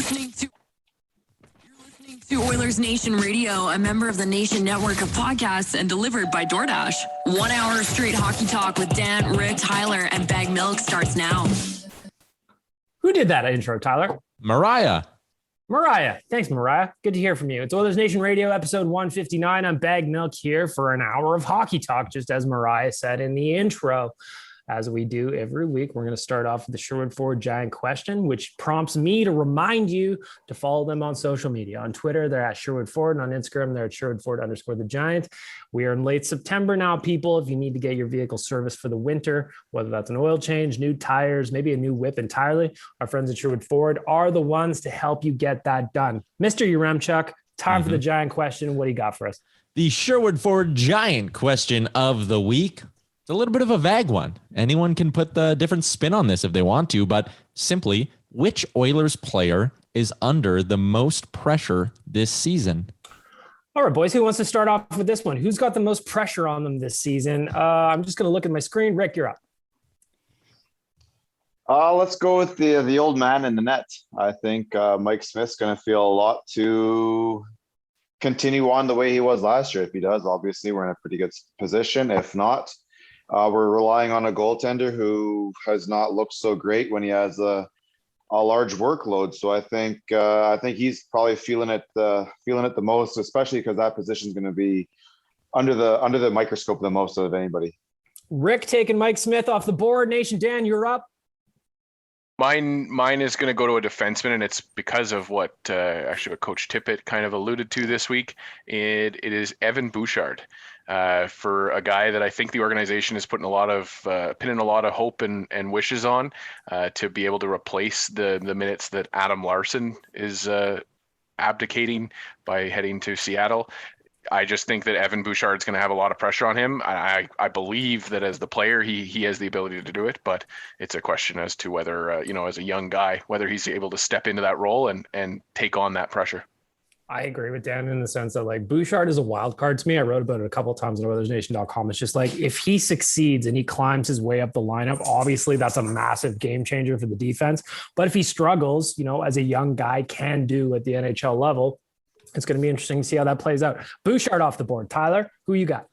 To Oilersnation Radio, a member of the Nation network of podcasts and delivered by DoorDash. 1 hour straight hockey talk with Dan, Rick, Tyler, and Bag Milk starts now. Who did that intro, Tyler? Mariah. Thanks, Mariah. Good to hear from you. It's Oilersnation Radio, episode 159. I'm Bag Milk here for an hour of hockey talk, just as Mariah said in the intro. As we do every week, we're going to start off with the Sherwood Ford Giant question, which prompts me to remind you to follow them on social media. On Twitter, they're at Sherwood Ford, and on Instagram, they're at Sherwood_the Giant. We are in late September now, people. If you need to get your vehicle serviced for the winter, whether that's an oil change, new tires, maybe a new whip entirely, our friends at Sherwood Ford are the ones to help you get that done. Mr. Yaremchuk, time for the Giant question. What do you got for us? The Sherwood Ford Giant question of the week. It's a little bit of a vague one. Anyone can put the different spin on this if they want to, but simply, which Oilers player is under the most pressure this season? All right, boys, who wants to start off with this one? Who's got the most pressure on them this season? I'm just going to look at my screen. Rick, you're up. Let's go with the old man in the net. I think Mike Smith's going to feel a lot to continue on the way he was last year. If he does, obviously, we're in a pretty good position. If not, we're relying on a goaltender who has not looked so great when he has a large workload. So I think he's probably feeling it the most, especially because that position is going to be under the microscope the most of anybody. Rick taking Mike Smith off the board. Nation Dan, you're up. Mine is going to go to a defenseman, and it's because of what Coach Tippett kind of alluded to this week. It is Evan Bouchard. For a guy that I think the organization is putting pinning a lot of hope and wishes on to be able to replace the minutes that Adam Larson is abdicating by heading to Seattle. I just think that Evan Bouchard is going to have a lot of pressure on him. I believe that as the player, he has the ability to do it, but it's a question as to whether, as a young guy, whether he's able to step into that role and take on that pressure. I agree with Dan in the sense that like Bouchard is a wild card to me. I wrote about it a couple of times on OilersNation.com. It's just like if he succeeds and he climbs his way up the lineup, obviously that's a massive game changer for the defense. But if he struggles, as a young guy can do at the NHL level, it's going to be interesting to see how that plays out. Bouchard off the board. Tyler, who you got?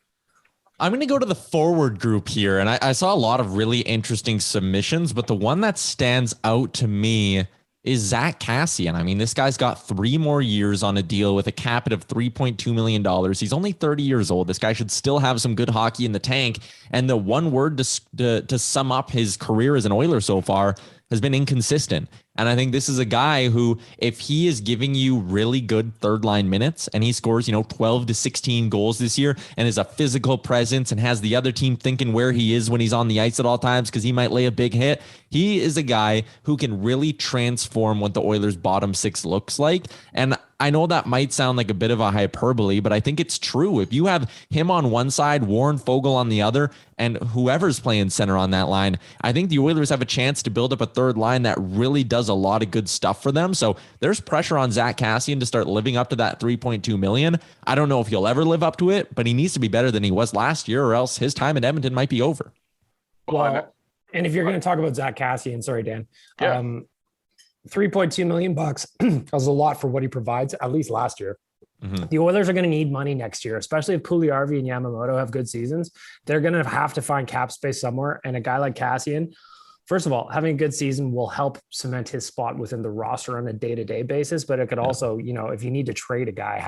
I'm going to go to the forward group here, and I saw a lot of really interesting submissions, but the one that stands out to me is Zach Cassian. I mean, this guy's got 3 more years on a deal with a cap of $3.2 million. He's only 30 years old. This guy should still have some good hockey in the tank. And the one word to sum up his career as an Oiler so far has been inconsistent. And I think this is a guy who, if he is giving you really good third line minutes and he scores, 12 to 16 goals this year and is a physical presence and has the other team thinking where he is when he's on the ice at all times because he might lay a big hit, he is a guy who can really transform what the Oilers' bottom 6 looks like. And I know that might sound like a bit of a hyperbole, but I think it's true. If you have him on one side, Warren Fogle on the other, and whoever's playing center on that line, I think the Oilers have a chance to build up a third line that really does a lot of good stuff for them. So there's pressure on Zach Cassian to start living up to that $3.2 million. I don't know if he'll ever live up to it, but he needs to be better than he was last year, or else his time in Edmonton might be over. Well, and if you're going to talk about Zach Cassian, sorry, Dan, $3.2 million was a lot for what he provides, at least last year. Mm-hmm. The Oilers are going to need money next year, especially if Puljujarvi and Yamamoto have good seasons. They're going to have to find cap space somewhere. And a guy like Cassian, first of all, having a good season will help cement his spot within the roster on a day-to-day basis. But it could also, if you need to trade a guy,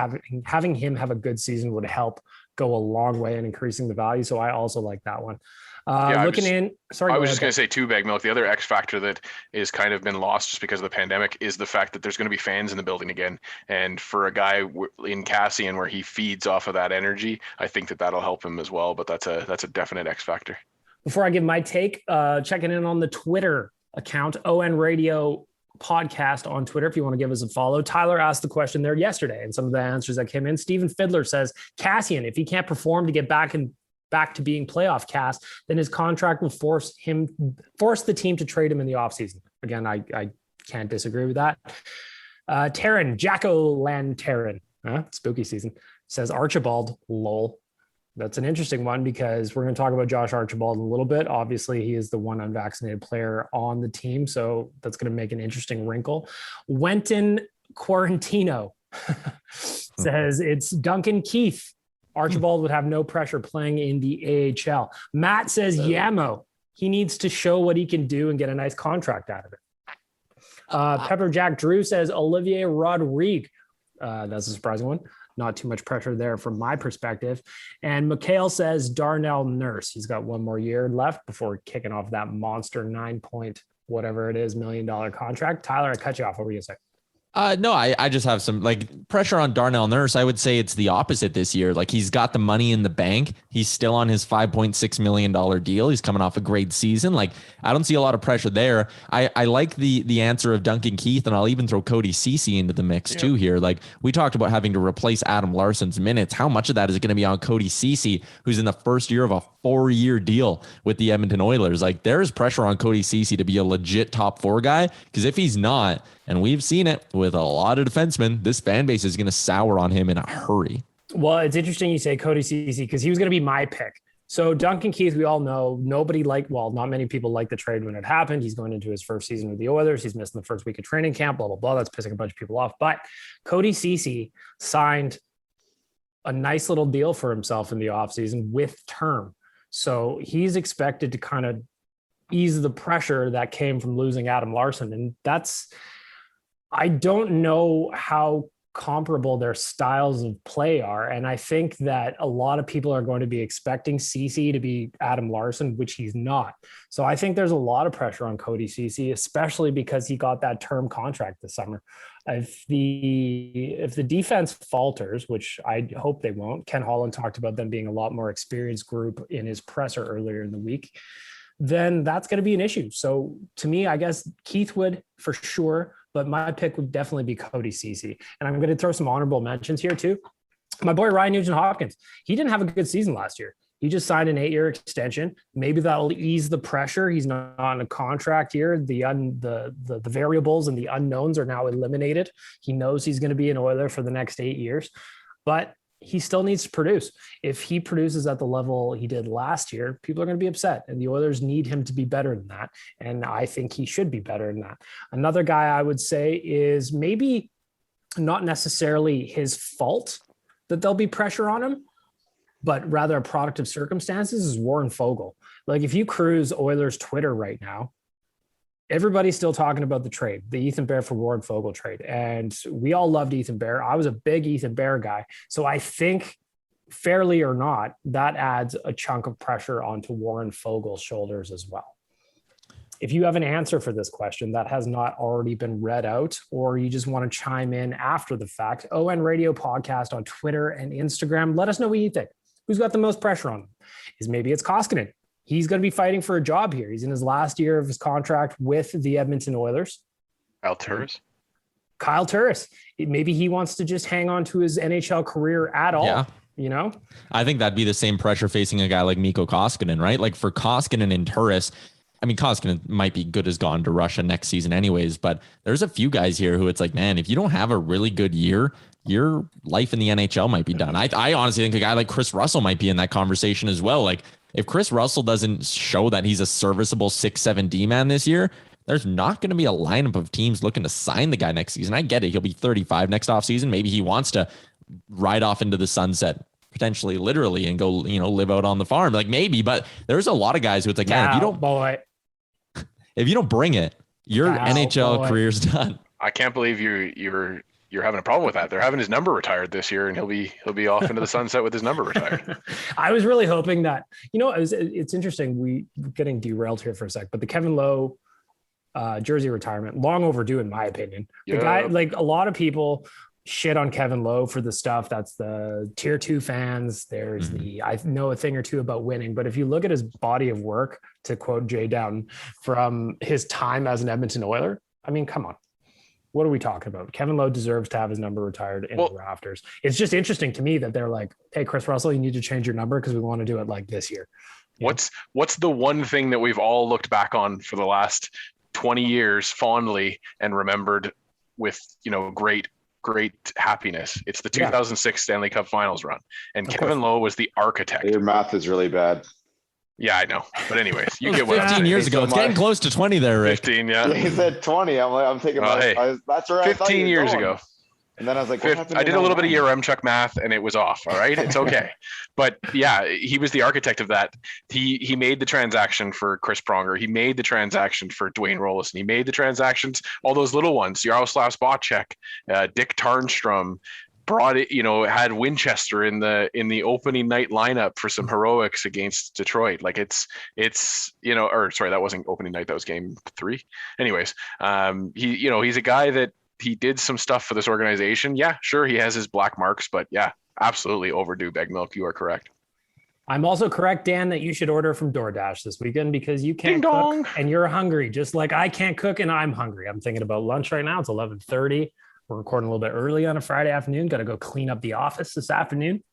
having him have a good season would help go a long way in increasing the value. So I also like that one. I was just going to say too, Bag Milk, the other X factor that is kind of been lost just because of the pandemic is the fact that there's going to be fans in the building again. And for a guy in Cassian where he feeds off of that energy, I think that that'll help him as well. But that's a definite X factor. Before I give my take, checking in on the Twitter account, ON Radio Podcast on Twitter, if you want to give us a follow. Tyler asked the question there yesterday, and some of the answers that came in. Stephen Fiddler says, Cassian, if he can't perform to get back to being playoff cast, then his contract will force the team to trade him in the offseason. Again, I can't disagree with that. Taryn, Jacko Lantarin, spooky season, says Archibald, lol. That's an interesting one because we're going to talk about Josh Archibald in a little bit. Obviously, he is the one unvaccinated player on the team, so that's going to make an interesting wrinkle. Wenton Quarantino says it's Duncan Keith. Archibald would have no pressure playing in the AHL. Matt says Yamo. He needs to show what he can do and get a nice contract out of it. Pepper Jack Drew says Olivier Rodrigue. That's a surprising one. Not too much pressure there from my perspective. And Mikhail says Darnell Nurse. He's got one more year left before kicking off that monster 9 whatever it is, $1 million contract. Tyler, I cut you off. What were you saying? No, I just have some like pressure on Darnell Nurse. I would say it's the opposite this year. Like he's got the money in the bank. He's still on his $5.6 million deal. He's coming off a great season. Like I don't see a lot of pressure there. I like the answer of Duncan Keith, and I'll even throw Cody Ceci into the mix too here. Like we talked about having to replace Adam Larson's minutes. How much of that is going to be on Cody Ceci, who's in the first year of a 4-year deal with the Edmonton Oilers? Like there is pressure on Cody Ceci to be a legit top 4 guy, because if he's not, and we've seen it with a lot of defensemen, this fan base is going to sour on him in a hurry. Well, it's interesting you say Cody Ceci because he was going to be my pick. So Duncan Keith, we all know not many people liked the trade when it happened. He's going into his first season with the Oilers. He's missing the first week of training camp, blah, blah, blah. That's pissing a bunch of people off. But Cody Ceci signed a nice little deal for himself in the offseason with term. So he's expected to kind of ease the pressure that came from losing Adam Larson. And I don't know how comparable their styles of play are. And I think that a lot of people are going to be expecting Ceci to be Adam Larson, which he's not. So I think there's a lot of pressure on Cody Ceci, especially because he got that term contract this summer. If the defense falters, which I hope they won't, Ken Holland talked about them being a lot more experienced group in his presser earlier in the week, then that's going to be an issue. So to me, I guess Keith would for sure, but my pick would definitely be Cody Ceci. And I'm going to throw some honorable mentions here too. My boy, Ryan Nugent-Hopkins, he didn't have a good season last year. He just signed an 8-year extension. Maybe that'll ease the pressure. He's not on a contract here. The variables and the unknowns are now eliminated. He knows he's going to be an Oiler for the next 8 years, but he still needs to produce. If he produces at the level he did last year, people are going to be upset, and the Oilers need him to be better than that. And I think he should be better than that. Another guy I would say is maybe not necessarily his fault that there'll be pressure on him, but rather a product of circumstances, is Warren Fogle. Like if you cruise Oilers Twitter right now, everybody's still talking about the trade, the Ethan Bear for Warren Fogle trade. And we all loved Ethan Bear. I was a big Ethan Bear guy. So I think, fairly or not, that adds a chunk of pressure onto Warren Fogle's shoulders as well. If you have an answer for this question that has not already been read out, or you just want to chime in after the fact, ON Radio Podcast on Twitter and Instagram, let us know what you think. Who's got the most pressure on them? Maybe it's Koskinen. He's going to be fighting for a job here. He's in his last year of his contract with the Edmonton Oilers. Kyle Turris. Maybe he wants to just hang on to his NHL career at all. Yeah. You know, I think that'd be the same pressure facing a guy like Mikko Koskinen, right? Like for Koskinen and Turris, I mean, Koskinen might be good as gone to Russia next season anyways, but there's a few guys here who it's like, man, if you don't have a really good year, your life in the NHL might be done. I honestly think a guy like Chris Russell might be in that conversation as well. Like if Chris Russell doesn't show that he's a serviceable 6-7 D-man this year, there's not going to be a lineup of teams looking to sign the guy next season. I get it. He'll be 35 next offseason. Maybe he wants to ride off into the sunset, potentially literally, and go, live out on the farm. Like maybe, but there's a lot of guys who it's like, man, if you don't bring it, your NHL career's done. I can't believe you're having a problem with that. They're having his number retired this year, and he'll be off into the sunset with his number retired. I was really hoping that, it's interesting. We're getting derailed here for a sec, but the Kevin Lowe jersey retirement, long overdue in my opinion. The guy, like a lot of people shit on Kevin Lowe for the stuff that's the tier 2 fans. There's I know a thing or two about winning, but if you look at his body of work, to quote Jay Down, from his time as an Edmonton Oiler, I mean, come on. What are we talking about? Kevin Lowe deserves to have his number retired in the rafters. It's just interesting to me that they're like, hey, Chris Russell, you need to change your number because we want to do it like this year. What's the one thing that we've all looked back on for the last 20 years fondly and remembered with, great great happiness. It's the 2006 Stanley Cup Finals run, and Kevin Lowe was the architect. Your math is really bad. Yeah, I know. But anyways, you get what 15 years ago. It's getting close to 20 there, Rick. 15, yeah. He said 20. I'm thinking about that's where 15 years ago. And then I was like, I did a little bit of Yaremchuk math and it was off. All right. It's okay. But yeah, he was the architect of that. He made the transaction for Chris Pronger. He made the transaction for Dwayne Rollison. He made the transactions, all those little ones, Yaroslav Spacek, Dick Tarnstrom, brought it, had Winchester in the opening night lineup for some heroics against Detroit. Like it's that wasn't opening night. That was game 3. Anyways, he's a guy that he did some stuff for this organization. Yeah, sure. He has his black marks, but yeah, absolutely overdue Beg Milk. You are correct. I'm also correct, Dan, that you should order from DoorDash this weekend because you can't cook and you're hungry, just like I can't cook and I'm hungry. I'm thinking about lunch right now. It's 11:30. We're recording a little bit early on a Friday afternoon. Got to go clean up the office this afternoon.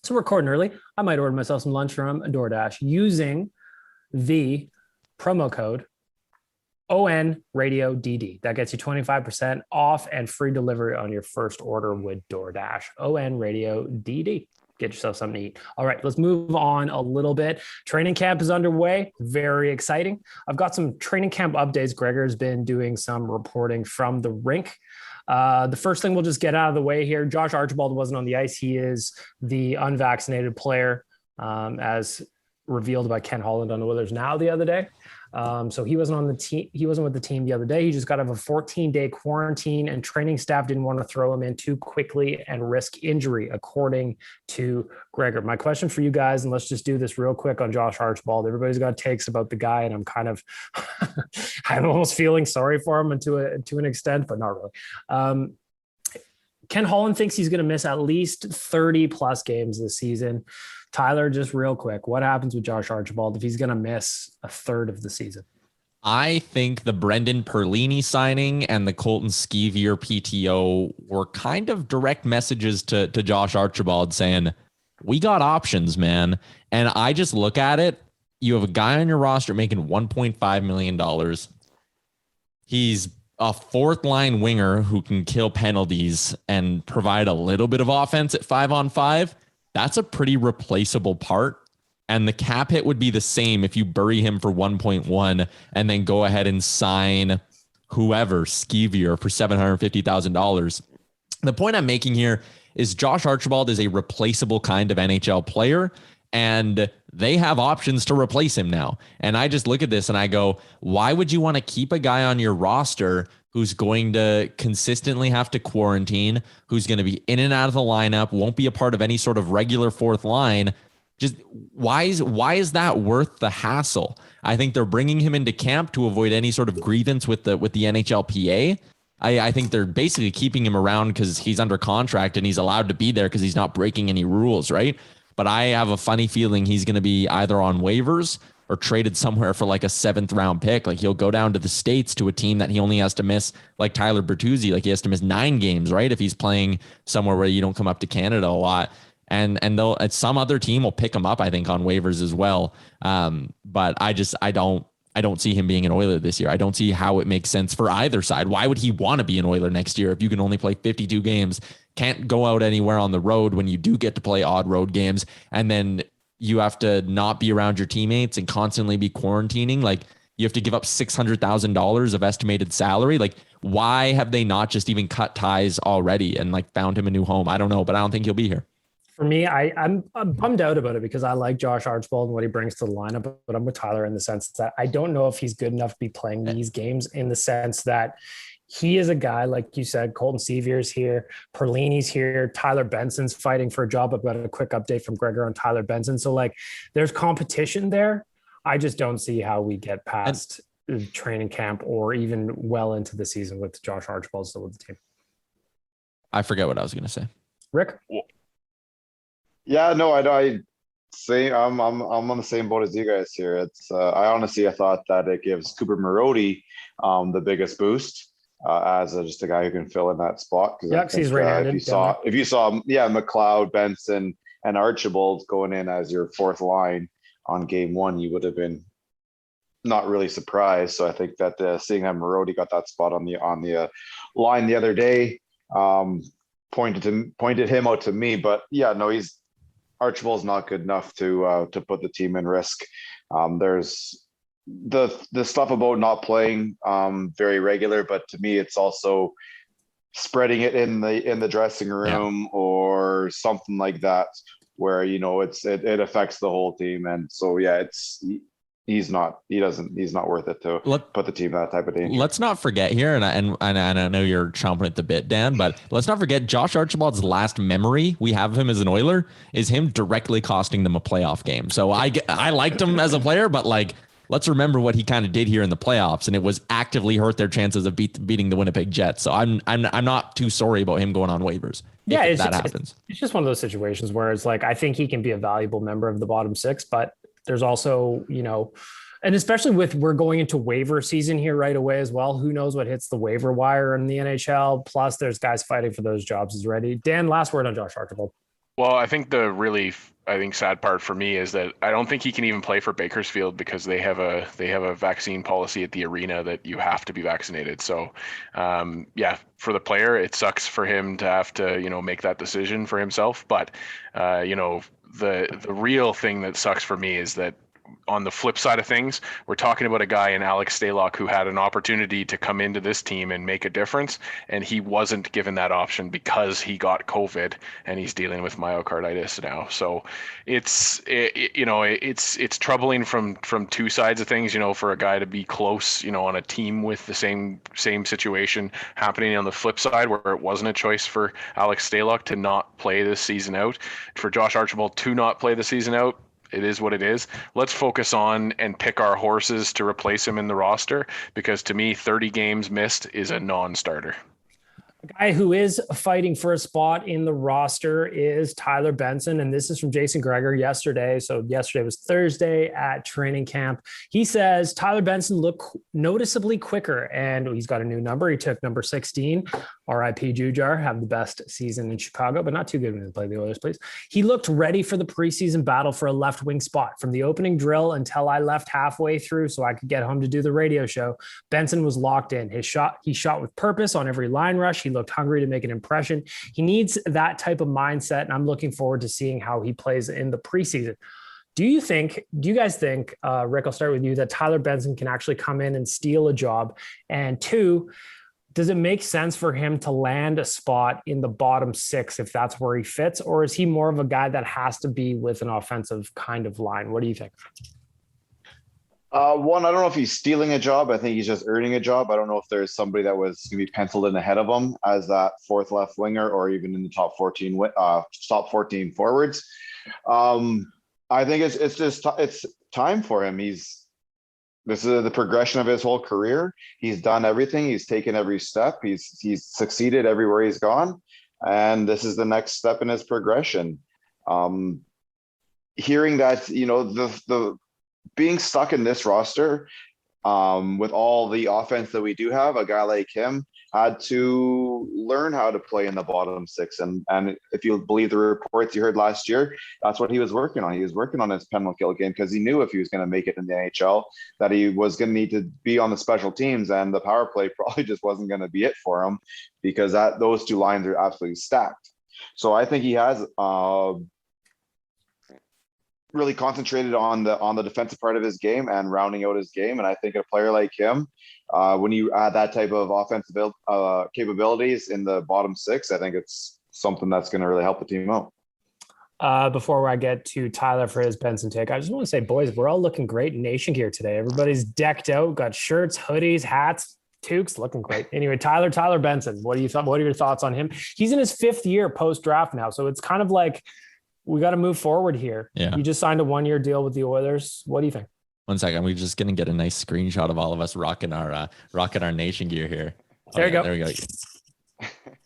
So we're recording early. I might order myself some lunch from DoorDash using the promo code ON Radio DD. That gets you 25% off and free delivery on your first order with DoorDash. ON Radio DD. Get yourself something to eat. All right, let's move on a little bit. Training camp is underway. Very exciting. I've got some training camp updates. Gregor's been doing some reporting from the rink. The first thing we'll just get out of the way here. Josh Archibald wasn't on the ice. He is the unvaccinated player, as revealed by Ken Holland on the Oilers Now the other day. So he wasn't on the team. He wasn't with the team the other day. He just got out of a 14-day quarantine, and training staff didn't want to throw him in too quickly and risk injury, according to Gregor. My question for you guys, and let's just do this real quick on Josh Archibald. Everybody's got takes about the guy, and I'm kind of, I'm almost feeling sorry for him to an extent, but not really. Ken Holland thinks he's going to miss at least 30 plus games this season. Tyler, just real quick, what happens with Josh Archibald if he's going to miss a third of the season? I think the Brendan Perlini signing and the Colton Skeevier PTO were kind of direct messages to Josh Archibald saying, we got options, man. And I just look at it. You have a guy on your roster making $1.5 million. He's a fourth line winger who can kill penalties and provide a little bit of offense at 5-on-5. That's a pretty replaceable part. And the cap hit would be the same if you bury him for 1.1 and then go ahead and sign whoever, Skeevier, for $750,000. The point I'm making here is Josh Archibald is a replaceable kind of NHL player, and they have options to replace him now. And I just look at this and I go, why would you want to keep a guy on your roster who's going to consistently have to quarantine, who's going to be in and out of the lineup, won't be a part of any sort of regular fourth line? Just why is that worth the hassle? I think they're bringing him into camp to avoid any sort of grievance with the NHLPA. I think they're basically keeping him around because he's under contract and he's allowed to be there because he's not breaking any rules, right? But I have a funny feeling he's going to be either on waivers or traded somewhere for like a 7th round pick. Like he'll go down to the States to a team that he only has to miss, like Tyler Bertuzzi, like he has to miss 9 games, right? If he's playing somewhere where you don't come up to Canada a lot. And they'll, some other team will pick him up, I think, on waivers as well. But I don't see him being an Oiler this year. I don't see how it makes sense for either side. Why would he want to be an Oiler next year if you can only play 52 games, can't go out anywhere on the road when you do get to play odd road games, and then you have to not be around your teammates and constantly be quarantining? Like you have to give up $600,000 of estimated salary. Like why have they not just even cut ties already and like found him a new home? I don't know, but I don't think he'll be here. For me, I'm bummed out about it because I like Josh Archibald and what he brings to the lineup, but I'm with Tyler in the sense that I don't know if he's good enough to be playing these games, in the sense that he is a guy, like you said, Colton Sevier's here, Perlini's here, Tyler Benson's fighting for a job. I've got a quick update from Gregor on Tyler Benson. So like there's competition there. I just don't see how we get past training camp or even well into the season with Josh Archibald still with the team. I forget what I was going to say. Rick? Yeah, no, I'm on the same boat as you guys here. It's I thought that it gives Cooper Marody the biggest boost as just a guy who can fill in that spot. Yeah, he's right-handed. If you saw McLeod, Benson, and Archibald going in as your fourth line on game 1, you would have been not really surprised. So I think that seeing that Marody got that spot on the line the other day. pointed him out to me. But yeah, no, Archibald's not good enough to put the team in risk. There's the stuff about not playing very regular, but to me, it's also spreading it in the dressing room or something like that, where it affects the whole team. And so yeah, he's not worth it to put the team that type of danger. Let's not forget here, and I know you're chomping at the bit, Dan, but let's not forget Josh Archibald's last memory we have of him as an Oiler is him directly costing them a playoff game. So I liked him as a player, but like, let's remember what he kind of did here in the playoffs, and it was actively hurt their chances of beating the Winnipeg Jets. So I'm not too sorry about him going on waivers. Yeah, if that happens. It's just one of those situations where it's like, I think he can be a valuable member of the bottom six, but there's also, and especially we're going into waiver season here right away as well. Who knows what hits the waiver wire in the NHL? Plus, there's guys fighting for those jobs already. Dan, last word on Josh Archibald. Well, I think the really sad part for me is that I don't think he can even play for Bakersfield because they have a vaccine policy at the arena that you have to be vaccinated. So, for the player, it sucks for him to have to make that decision for himself. But the real thing that sucks for me is that on the flip side of things, we're talking about a guy in Alex Stalock who had an opportunity to come into this team and make a difference, and he wasn't given that option because he got COVID and he's dealing with myocarditis now. So it's troubling from two sides of things. For a guy to be close, on a team with the same situation happening on the flip side, where it wasn't a choice for Alex Stalock to not play this season out, for Josh Archibald to not play the season out. It is what it is. Let's focus on and pick our horses to replace him in the roster, because to me, 30 games missed is a non-starter. A guy who is fighting for a spot in the roster is Tyler Benson, and this is from Jason Greger yesterday. So yesterday was Thursday at training camp. He says Tyler Benson looked noticeably quicker, and he's got a new number. He took number 16. R.I.P. Bouchard, have the best season in Chicago, but not too good when they play the Oilers, please. He looked ready for the preseason battle for a left wing spot. From the opening drill until I left halfway through so I could get home to do the radio show, Benson was locked in. He shot with purpose on every line rush. He looked hungry to make an impression. He needs that type of mindset, and I'm looking forward to seeing how he plays in the preseason. Do you guys think, Rick, I'll start with you, that Tyler Benson can actually come in and steal a job? And two, does it make sense for him to land a spot in the bottom six if that's where he fits? Or is he more of a guy that has to be with an offensive kind of line? What do you think? One, I don't know if he's stealing a job. I think he's just earning a job. I don't know if there's somebody that was going to be penciled in ahead of him as that fourth left winger, or even in the top 14 forwards. I think it's time for him. This is the progression of his whole career. He's done everything. He's taken every step. He's succeeded everywhere he's gone. And this is the next step in his progression. Hearing that, the being stuck in this roster, with all the offense that we do have, a guy like him had to learn how to play in the bottom six. And if you believe the reports you heard last year, that's what he was working on. He was working on his penalty kill game because he knew if he was going to make it in the NHL that he was going to need to be on the special teams, and the power play probably just wasn't going to be it for him, because those two lines are absolutely stacked. So I think he has really concentrated on the defensive part of his game and rounding out his game. And I think a player like him, when you add that type of offensive capabilities in the bottom six, I think it's something that's going to really help the team out. Before I get to Tyler for his Benson take, I just want to say, boys, we're all looking great in Nation gear today. Everybody's decked out, got shirts, hoodies, hats, toques, looking great. Anyway, Tyler Benson, what are your thoughts on him? He's in his 5th year post-draft now, so it's kind of like, we got to move forward here. Yeah. You just signed a 1-year deal with the Oilers. What do you think? One second. We're just going to get a nice screenshot of all of us rocking our Nation gear here. There you go. There we go.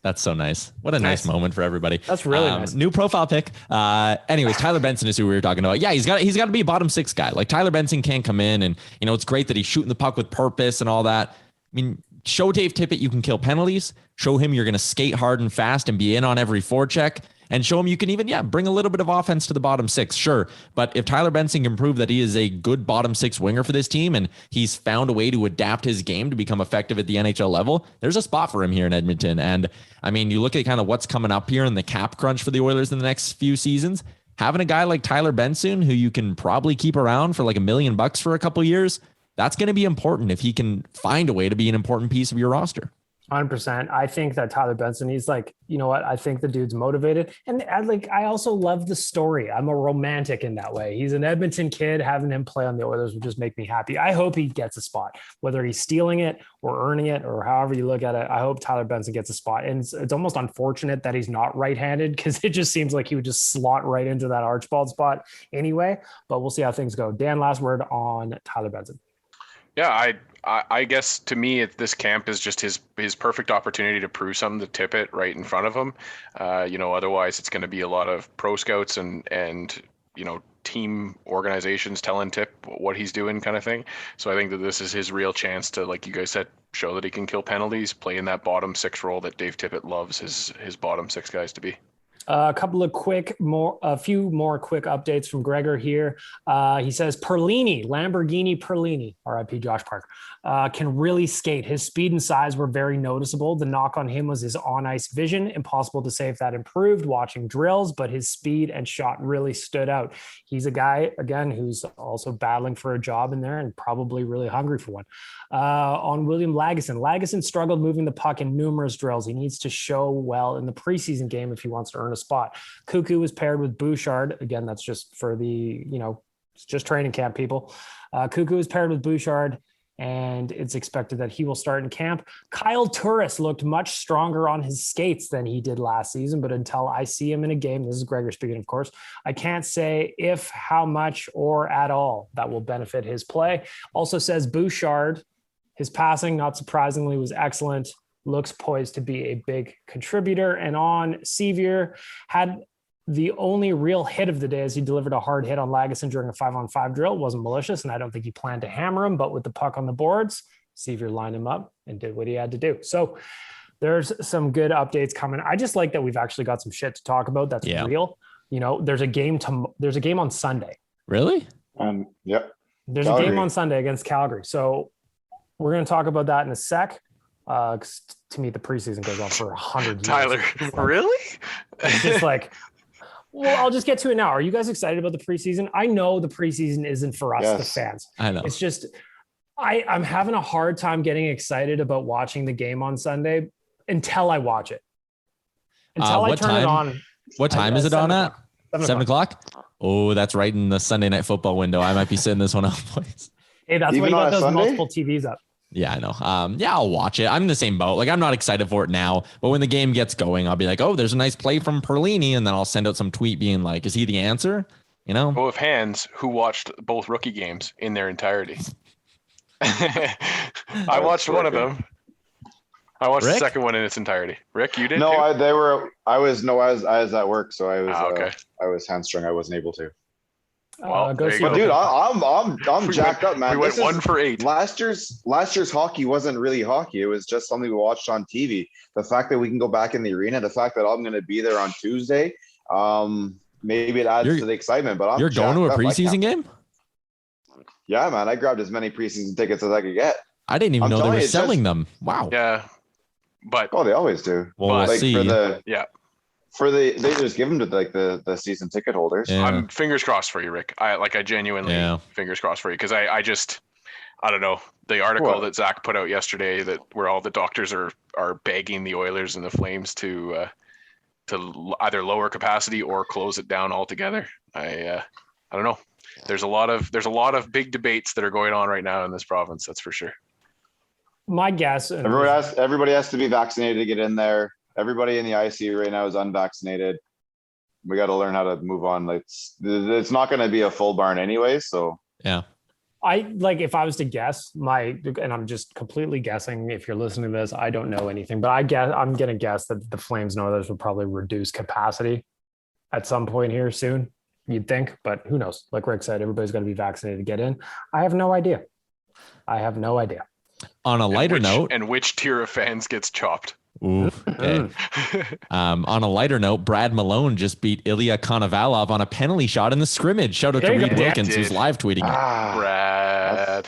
That's so nice. What a nice moment for everybody. That's really nice. New profile pic. Anyways, Tyler Benson is who we were talking about. Yeah, he's got to be a bottom six guy. Like, Tyler Benson can't come in and, it's great that he's shooting the puck with purpose and all that. I mean, show Dave Tippett you can kill penalties. Show him you're going to skate hard and fast and be in on every forecheck. and show him you can even, bring a little bit of offense to the bottom six. Sure. But if Tyler Benson can prove that he is a good bottom six winger for this team and he's found a way to adapt his game to become effective at the NHL level, there's a spot for him here in Edmonton. And I mean, you look at kind of what's coming up here in the cap crunch for the Oilers in the next few seasons. Having a guy like Tyler Benson, who you can probably keep around for like $1 million for a couple of years, that's going to be important if he can find a way to be an important piece of your roster. 100%. I think that Tyler Benson, he's like, you know what? I think the dude's motivated. And I also love the story. I'm a romantic in that way. He's an Edmonton kid. Having him play on the Oilers would just make me happy. I hope he gets a spot, whether he's stealing it or earning it or however you look at it. I hope Tyler Benson gets a spot. And it's almost unfortunate that he's not right-handed because it just seems like he would just slot right into that Archibald spot anyway. But we'll see how things go. Dan, last word on Tyler Benson. Yeah, I guess to me, this camp is just his perfect opportunity to prove something to Tippett right in front of him. Otherwise it's going to be a lot of pro scouts and team organizations telling Tip what he's doing kind of thing. So I think that this is his real chance to, like you guys said, show that he can kill penalties, play in that bottom six role that Dave Tippett loves his bottom six guys to be. A few more quick updates from Gregor here. He says Lamborghini Perlini, RIP Josh Park, can really skate. His speed and size were very noticeable. The knock on him was his on-ice vision. Impossible to say if that improved watching drills, but his speed and shot really stood out. He's a guy, again, who's also battling for a job in there and probably really hungry for one. On William Lagesson struggled moving the puck in numerous drills. He needs to show well in the preseason game if he wants to earn a spot. Cuckoo was paired with Bouchard. Again, that's just for the, it's just training camp people. Cuckoo is paired with Bouchard, and it's expected that he will start in camp. Kyle Turris looked much stronger on his skates than he did last season, but until I see him in a game, this is Gregor speaking, of course, I can't say if, how much, or at all that will benefit his play. Also says Bouchard, his passing, not surprisingly, was excellent. Looks poised to be a big contributor. And on Sevier, had the only real hit of the day as he delivered a hard hit on Lagesson during a 5-on-5 drill. It wasn't malicious, and I don't think he planned to hammer him, but with the puck on the boards, Sevier lined him up and did what he had to do. So there's some good updates coming. I just like that we've actually got some shit to talk about that's real. There's a game on Sunday. Really? Yep. There's Calgary. a game on Sunday against Calgary. So we're going to talk about that in a sec. 'Cause to me, the preseason goes on for 100 years. Tyler, really? It's just like, well, I'll just get to it now. Are you guys excited about the preseason? I know the preseason isn't for us, the fans. I know. It's just, I'm having a hard time getting excited about watching the game on Sunday until I watch it. Until I turn it on. What time is it on at? 7 o'clock? Oh, that's right in the Sunday night football window. I might be sitting this one out, boys. Hey, that's why you got those multiple TVs up. Yeah, I know. I'll watch it. I'm in the same boat. Like, I'm not excited for it now, but when the game gets going, I'll be like, oh, there's a nice play from Perlini. And then I'll send out some tweet being like, is he the answer? Well, of hands who watched both rookie games in their entirety. I watched one of them. I watched the second one in its entirety. Rick, you did? No, too? I was at work, so I was okay. I was hamstrung. I wasn't able to. Well, go see. But dude, I'm jacked up, man. We went 1 for 8. Last year's hockey wasn't really hockey. It was just something we watched on TV. The fact that we can go back in the arena, the fact that I'm going to be there on Tuesday, maybe it adds to the excitement. But you're going to a preseason game? Yeah, man. I grabbed as many preseason tickets as I could get. I didn't even know they were selling them. Wow. Yeah, but they always do. Well, we'll see. They just give them to the season ticket holders. Yeah. I'm fingers crossed for you, Rick. I genuinely fingers crossed for you because I don't know, the article that Zach put out yesterday that where all the doctors are begging the Oilers and the Flames to either lower capacity or close it down altogether. I don't know. There's a lot of big debates that are going on right now in this province. That's for sure. My guess. Everybody has to be vaccinated to get in there. Everybody in the ICU right now is unvaccinated. We got to learn how to move on. It's not going to be a full barn anyway. So yeah, if I was to guess and I'm just completely guessing. If you're listening to this, I don't know anything, but I'm going to guess that the Flames and Oilers will probably reduce capacity at some point here soon. You'd think, but who knows? Like Rick said, everybody's got to be vaccinated to get in. I have no idea. On a lighter note, and which tier of fans gets chopped? Ooh, okay. On a lighter note, Brad Malone just beat Ilya Konovalov on a penalty shot in the scrimmage. Shout out to Reed Wilkins, who's live tweeting it. Brad.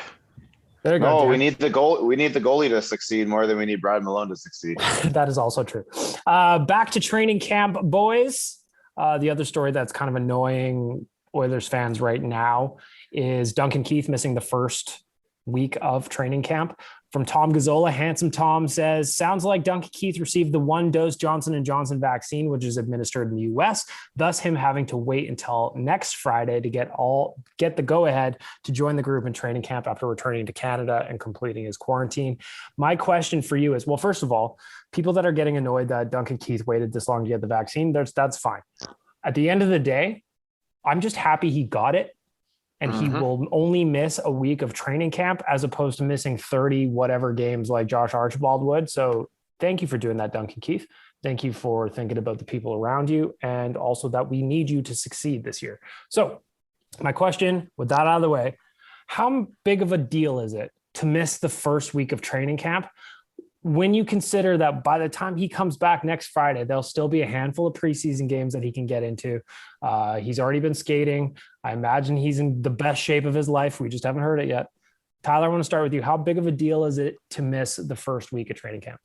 There you go. No, we need the goalie to succeed more than we need Brad Malone to succeed. That is also true. Back to training camp, boys. The other story that's kind of annoying Oilers fans right now is Duncan Keith missing the first week of training camp. From Tom Gazzola, Handsome Tom says, sounds like Duncan Keith received the 1-dose Johnson & Johnson vaccine, which is administered in the US, thus him having to wait until next Friday to get the go-ahead to join the group in training camp after returning to Canada and completing his quarantine. My question for you is, well, first of all, people that are getting annoyed that Duncan Keith waited this long to get the vaccine, that's fine. At the end of the day, I'm just happy he got it. And he will only miss a week of training camp as opposed to missing 30 whatever games like Josh Archibald would. So thank you for doing that, Duncan Keith. Thank you for thinking about the people around you, and also that we need you to succeed this year. So my question, with that out of the way, how big of a deal is it to miss the first week of training camp when you consider that by the time he comes back next Friday, there'll still be a handful of preseason games that he can get into? He's already been skating. I imagine he's in the best shape of his life. We just haven't heard it yet. Tyler, I want to start with you. How big of a deal is it to miss the first week of training camp?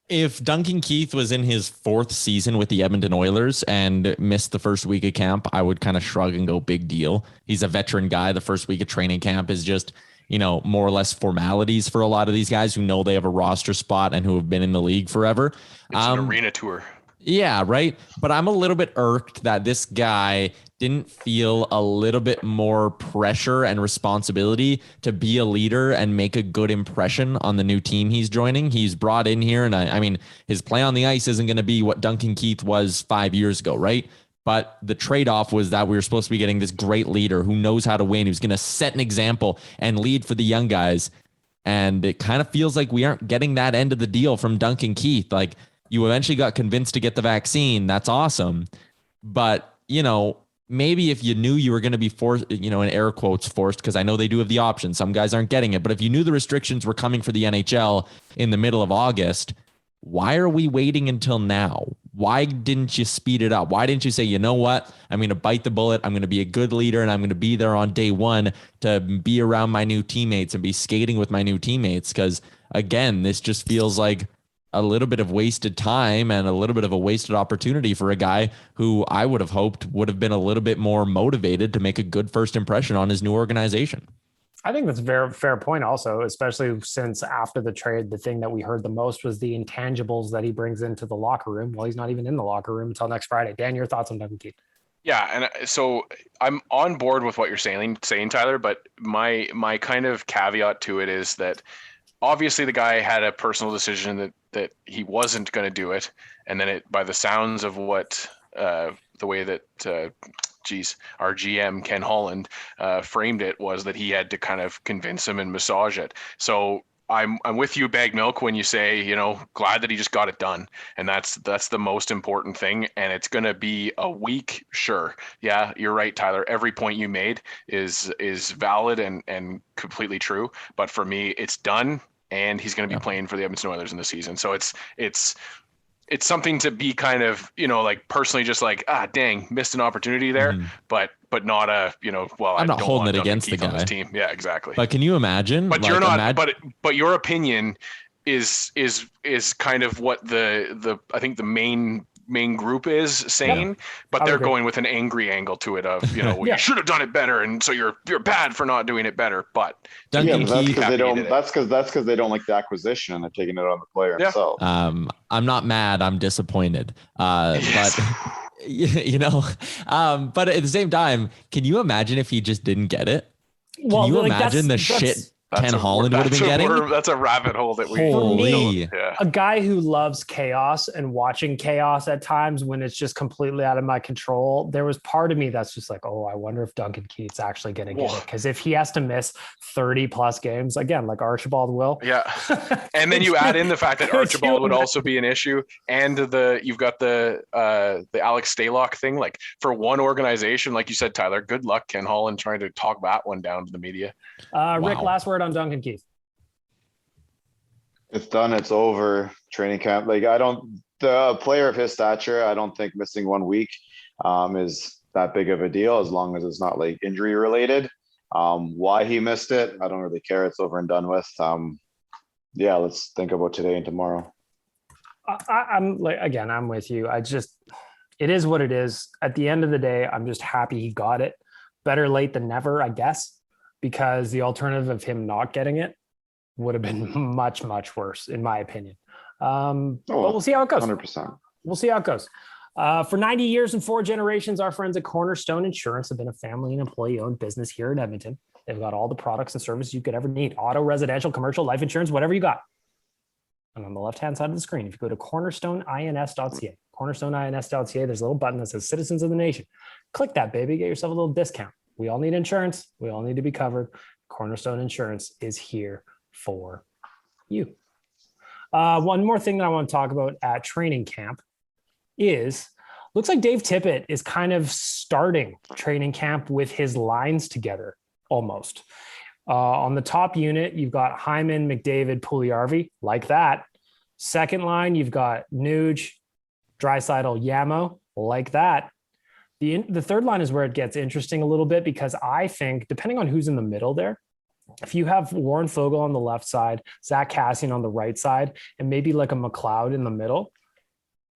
If Duncan Keith was in his 4th season with the Edmonton Oilers and missed the first week of camp, I would kind of shrug and go, big deal. He's a veteran guy. The first week of training camp is just, more or less formalities for a lot of these guys who know they have a roster spot and who have been in the league forever. It's an arena tour. Yeah, right. But I'm a little bit irked that this guy didn't feel a little bit more pressure and responsibility to be a leader and make a good impression on the new team he's joining. He's brought in here, and I mean, his play on the ice isn't going to be what Duncan Keith was 5 years ago, right? But the trade-off was that we were supposed to be getting this great leader who knows how to win, who's going to set an example and lead for the young guys. And it kind of feels like we aren't getting that end of the deal from Duncan Keith. Like, you eventually got convinced to get the vaccine. That's awesome. But, maybe if you knew you were going to be forced, in air quotes forced, because I know they do have the option. Some guys aren't getting it. But if you knew the restrictions were coming for the NHL in the middle of August, why are we waiting until now? Why didn't you speed it up? Why didn't you say, you know what? I'm going to bite the bullet. I'm going to be a good leader, and I'm going to be there on day one to be around my new teammates and be skating with my new teammates. Because again, this just feels like a little bit of wasted time and a little bit of a wasted opportunity for a guy who I would have hoped would have been a little bit more motivated to make a good first impression on his new organization. I think that's a very fair point also, especially since after the trade, the thing that we heard the most was the intangibles that he brings into the locker room. Well, he's not even in the locker room until next Friday. Dan, your thoughts on Duncan Keith? Yeah, and so I'm on board with what you're saying, Tyler, but my kind of caveat to it is that obviously the guy had a personal decision that he wasn't going to do it, and then it, by the sounds of what the way that our GM Ken Holland framed it, was that he had to kind of convince him and massage it. So I'm with you, Bag Milk, when you say, glad that he just got it done, and that's the most important thing. And it's going to be a week, sure. Yeah, you're right, Tyler. Every point you made is valid and completely true. But for me, it's done, and he's going to be playing for the Edmonton Oilers in the season. So it's something to be kind of, like personally just like, dang, missed an opportunity there, but not a, I'm not holding it against the guy. On this team. Yeah, exactly. But can you imagine? But you're not, but your opinion is kind of what the I think the main group is saying, but they're going with an angry angle to it of, you should have done it better, and so you're bad for not doing it better. But that's because they don't. That's because they don't like the acquisition and they're taking it on the player himself. I'm not mad. I'm disappointed. But but at the same time, can you imagine if he just didn't get it? Can you imagine the shit Ken Holland would have been getting? That's a rabbit hole that we. Holy. A guy who loves chaos and watching chaos at times when it's just completely out of my control. There was part of me that's just like, I wonder if Duncan Keith's actually going to get it. Because if he has to miss 30 plus games again, like Archibald will. Yeah. And then you add in the fact that Archibald would also be an issue. And you've got the Alex Stalock thing, like for one organization, like you said, Tyler, good luck, Ken Holland, trying to talk that one down to the media. Rick, last word on Duncan Keith. It's done. It's over. Training camp. The player of his stature, I don't think missing 1 week is that big of a deal as long as it's not like injury related. Why he missed it, I don't really care. It's over and done with. Yeah, let's think about today and tomorrow. I'm with you. It is what it is. At the end of the day, I'm just happy he got it. Better late than never, I guess, because the alternative of him not getting it would have been much, much worse, in my opinion. But we'll see how it goes. 100%. We'll see how it goes. For 90 years and 4 generations, our friends at Cornerstone Insurance have been a family and employee-owned business here in Edmonton. They've got all the products and services you could ever need: auto, residential, commercial, life insurance, whatever you got. And on the left-hand side of the screen, if you go to cornerstoneins.ca, cornerstoneins.ca, there's a little button that says Citizens of the Nation. Click that, baby. Get yourself a little discount. We all need insurance. We all need to be covered. Cornerstone Insurance is here for you. One more thing that I want to talk about at training camp is, looks like Dave Tippett is kind of starting training camp with his lines together almost. On the top unit, you've got Hyman, McDavid, Puljujarvi, like that. Second line, you've got Nuge, Draisaitl, Yamo, like that. The third line is where it gets interesting a little bit, because I think, depending on who's in the middle there, if you have Warren Fogle on the left side, Zach Cassian on the right side, and maybe like a McLeod in the middle,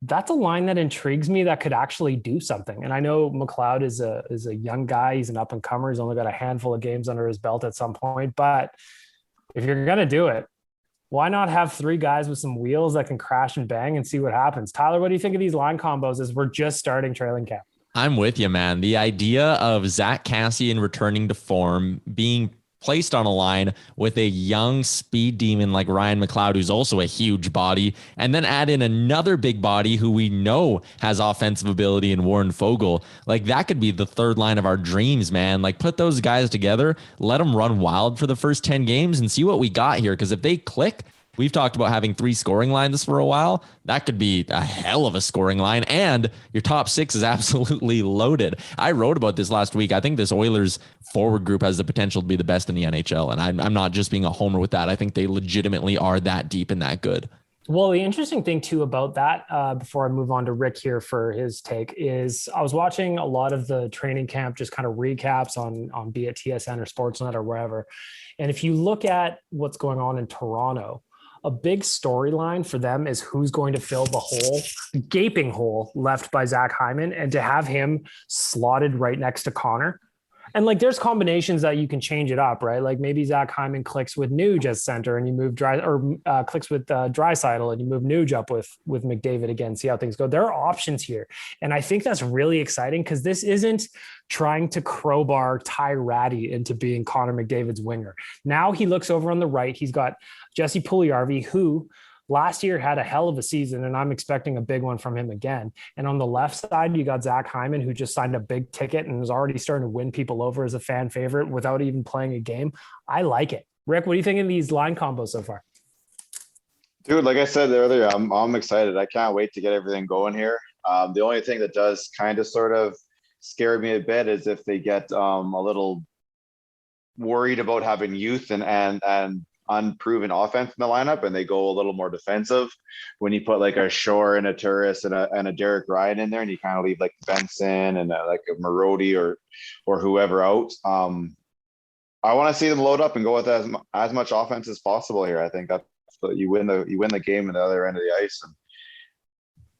that's a line that intrigues me that could actually do something. And I know McLeod is a young guy. He's an up and comer. He's only got a handful of games under his belt at some point. But if you're going to do it, why not have 3 guys with some wheels that can crash and bang and see what happens? Tyler, what do you think of these line combos as we're just starting trailing camp? I'm with you, man. The idea of Zach Cassian returning to form, being placed on a line with a young speed demon like Ryan McLeod, who's also a huge body, and then add in another big body who we know has offensive ability in Warren Fogle. Like, that could be the third line of our dreams, man. Like, put those guys together, let them run wild for the first 10 games and see what we got here. Because if they click, we've talked about having 3 scoring lines for a while. That could be a hell of a scoring line, and your top 6 is absolutely loaded. I wrote about this last week. I think this Oilers forward group has the potential to be the best in the NHL, and I'm not just being a homer with that. I think they legitimately are that deep and that good. Well, the interesting thing too about that, before I move on to Rick here for his take, is I was watching a lot of the training camp, just kind of recaps on be it TSN or Sportsnet or wherever. And if you look at what's going on in Toronto, a big storyline for them is who's going to fill the gaping hole left by Zach Hyman, and to have him slotted right next to Connor. And like, there's combinations that you can change it up, right? Like maybe Zach Hyman clicks with Nuge as center and you move clicks with Draisaitl and you move Nuge up with McDavid again, see how things go. There are options here. And I think that's really exciting, because this isn't trying to crowbar Ty Ratty into being Connor McDavid's winger. Now he looks over on the right. He's got Jesse Puljujarvi, who last year had a hell of a season, and I'm expecting a big one from him again. And on the left side, you got Zach Hyman, who just signed a big ticket and is already starting to win people over as a fan favorite without even playing a game. I like it. Rick, what do you think of these line combos so far? Dude, like I said earlier, I'm excited. I can't wait to get everything going here. The only thing that does kind of sort of scare me a bit is if they get a little worried about having youth and unproven offense in the lineup, and they go a little more defensive when you put like a Shore and a Turris and a Derek Ryan in there, and you kind of leave like Benson and like a Marody or whoever out. I want to see them load up and go with as much offense as possible here. I think that's you win the game at the other end of the ice, and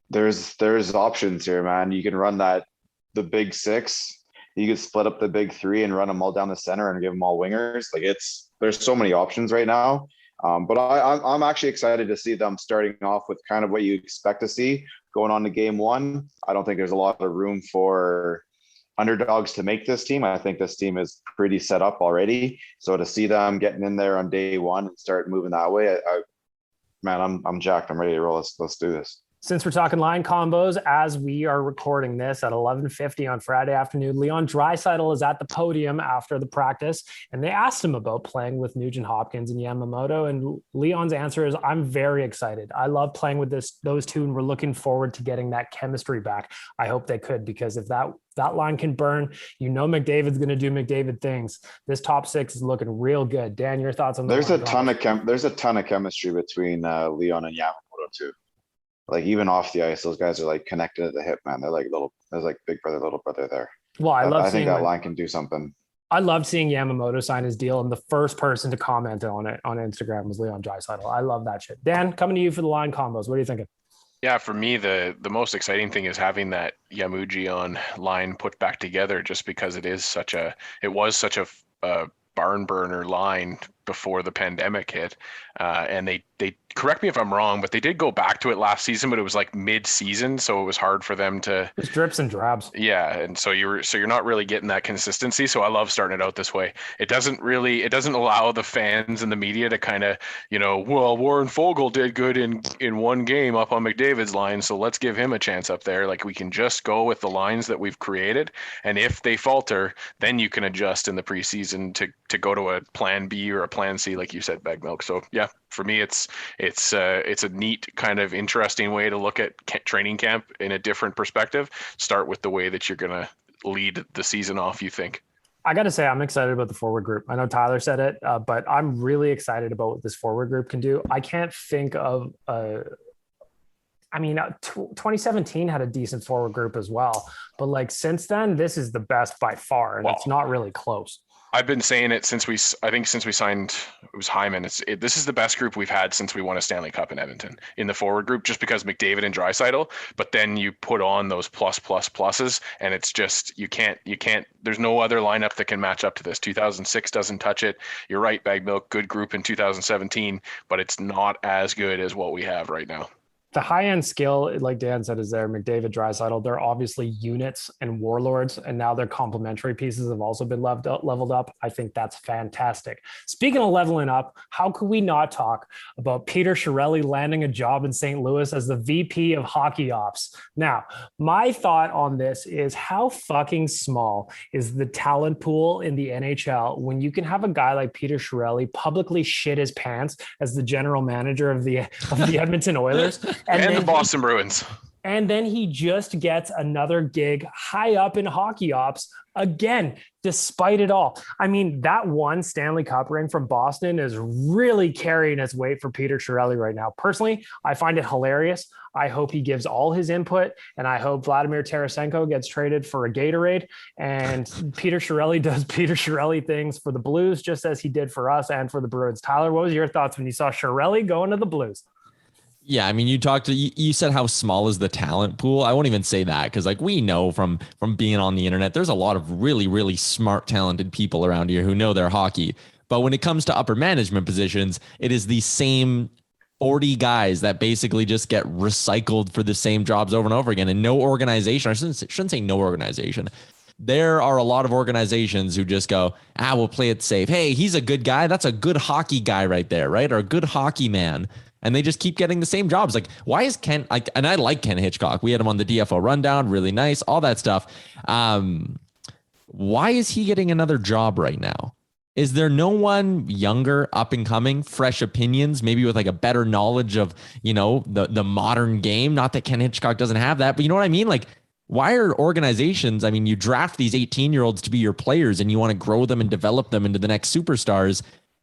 there's options here, man. You can run the big 6. You could split up the big 3 and run them all down the center and give them all wingers. Like, there's so many options right now. But I'm actually excited to see them starting off with kind of what you expect to see going on to game 1. I don't think there's a lot of room for underdogs to make this team. I think this team is pretty set up already. So to see them getting in there on day 1 and start moving that way, man, I'm jacked. I'm ready to roll. Let's do this. Since we're talking line combos, as we are recording this at 11:50 on Friday afternoon, Leon Draisaitl is at the podium after the practice, and they asked him about playing with Nugent Hopkins and Yamamoto, and Leon's answer is, I'm very excited. I love playing with those two, and we're looking forward to getting that chemistry back. I hope they could, because if that line can burn, McDavid's going to do McDavid things. This top six is looking real good. Dan, your thoughts on there's a ton of chemistry between Leon and Yamamoto too. Like even off the ice, those guys are like connected at the hip, man. They're like there's like big brother, little brother there. Well, I think that line can do something. I love seeing Yamamoto sign his deal, and the first person to comment on it on Instagram was Leon Draisaitl. I love that shit. Dan, coming to you for the line combos. What are you thinking? Yeah, for me, the most exciting thing is having that Yamuji on line put back together, just because it was such a barn burner line before the pandemic hit. And they correct me if I'm wrong, but they did go back to it last season, but it was like mid-season, so it was hard for them to. It's drips and drabs. Yeah, and so you're not really getting that consistency. So I love starting it out this way. It doesn't allow the fans and the media to kind of, well, Warren Fogle did good in one game up on McDavid's line, so let's give him a chance up there. Like, we can just go with the lines that we've created, and if they falter, then you can adjust in the preseason to go to a plan B or a plan C, like you said, Bag Milk. So yeah, for me, it's a neat kind of interesting way to look at training camp in a different perspective. Start with the way that you're going to lead the season off, you think. I got to say, I'm excited about the forward group. I know Tyler said it, but I'm really excited about what this forward group can do. I can't think of 2017 had a decent forward group as well, but like since then, this is the best by far, and it's not really close. I've been saying it since we signed, it was Hyman. This is the best group we've had since we won a Stanley Cup in Edmonton in the forward group, just because McDavid and Draisaitl, but then you put on those pluses, and it's just, you can't, there's no other lineup that can match up to this. 2006 doesn't touch it. You're right, Bag Milk, good group in 2017, but it's not as good as what we have right now. The high-end skill, like Dan said, is there. McDavid, Draisaitl, they're obviously units and warlords, and now their complementary pieces have also been leveled up. I think that's fantastic. Speaking of leveling up, how could we not talk about Peter Chiarelli landing a job in St. Louis as the VP of Hockey Ops? Now, my thought on this is, how fucking small is the talent pool in the NHL when you can have a guy like Peter Chiarelli publicly shit his pants as the general manager of the Edmonton Oilers? And the Boston Bruins. And then he just gets another gig high up in Hockey Ops again, despite it all. I mean, that one Stanley Cup ring from Boston is really carrying its weight for Peter Chiarelli right now. Personally, I find it hilarious. I hope he gives all his input, and I hope Vladimir Tarasenko gets traded for a Gatorade, and Peter Chiarelli does Peter Chiarelli things for the Blues, just as he did for us and for the Bruins. Tyler, what was your thoughts when you saw Chiarelli going to the Blues? Yeah, I mean, you said how small is the talent pool. I won't even say that, because like we know from being on the internet, there's a lot of really, really smart, talented people around here who know their hockey. But when it comes to upper management positions, it is the same 40 guys that basically just get recycled for the same jobs over and over again. And no organization, I shouldn't say no organization. There are a lot of organizations who just go, we'll play it safe. Hey, he's a good guy. That's a good hockey guy right there, right? Or a good hockey man. And they just keep getting the same jobs. Like, why is Ken, and I like Ken Hitchcock. We had him on the DFO rundown, really nice, all that stuff. Why is he getting another job right now? Is there no one younger, up and coming, fresh opinions, maybe with like a better knowledge of, the modern game? Not that Ken Hitchcock doesn't have that, but you know what I mean? Like, why are organizations, you draft these 18-year-olds to be your players and you want to grow them and develop them into the next superstars.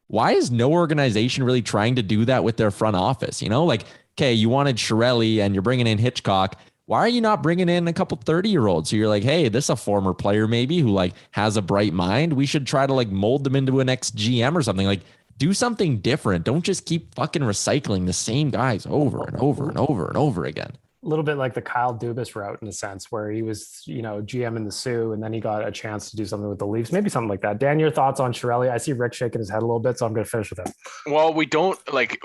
Why is no organization really trying to do that with their front office? Okay, you wanted Chiarelli and you're bringing in Hitchcock. Why are you not bringing in a couple 30-year-olds? So you're like, hey, this is a former player maybe who has a bright mind. We should try to mold them into an ex-GM or something. Do something different. Don't just keep fucking recycling the same guys over and over and over and over again. A little bit like the Kyle Dubas route in a sense, where he was, GM in the Sioux, and then he got a chance to do something with the Leafs, maybe something like that. Dan, your thoughts on Chiarelli? I see Rick shaking his head a little bit, so I'm going to finish with him. Well, we don't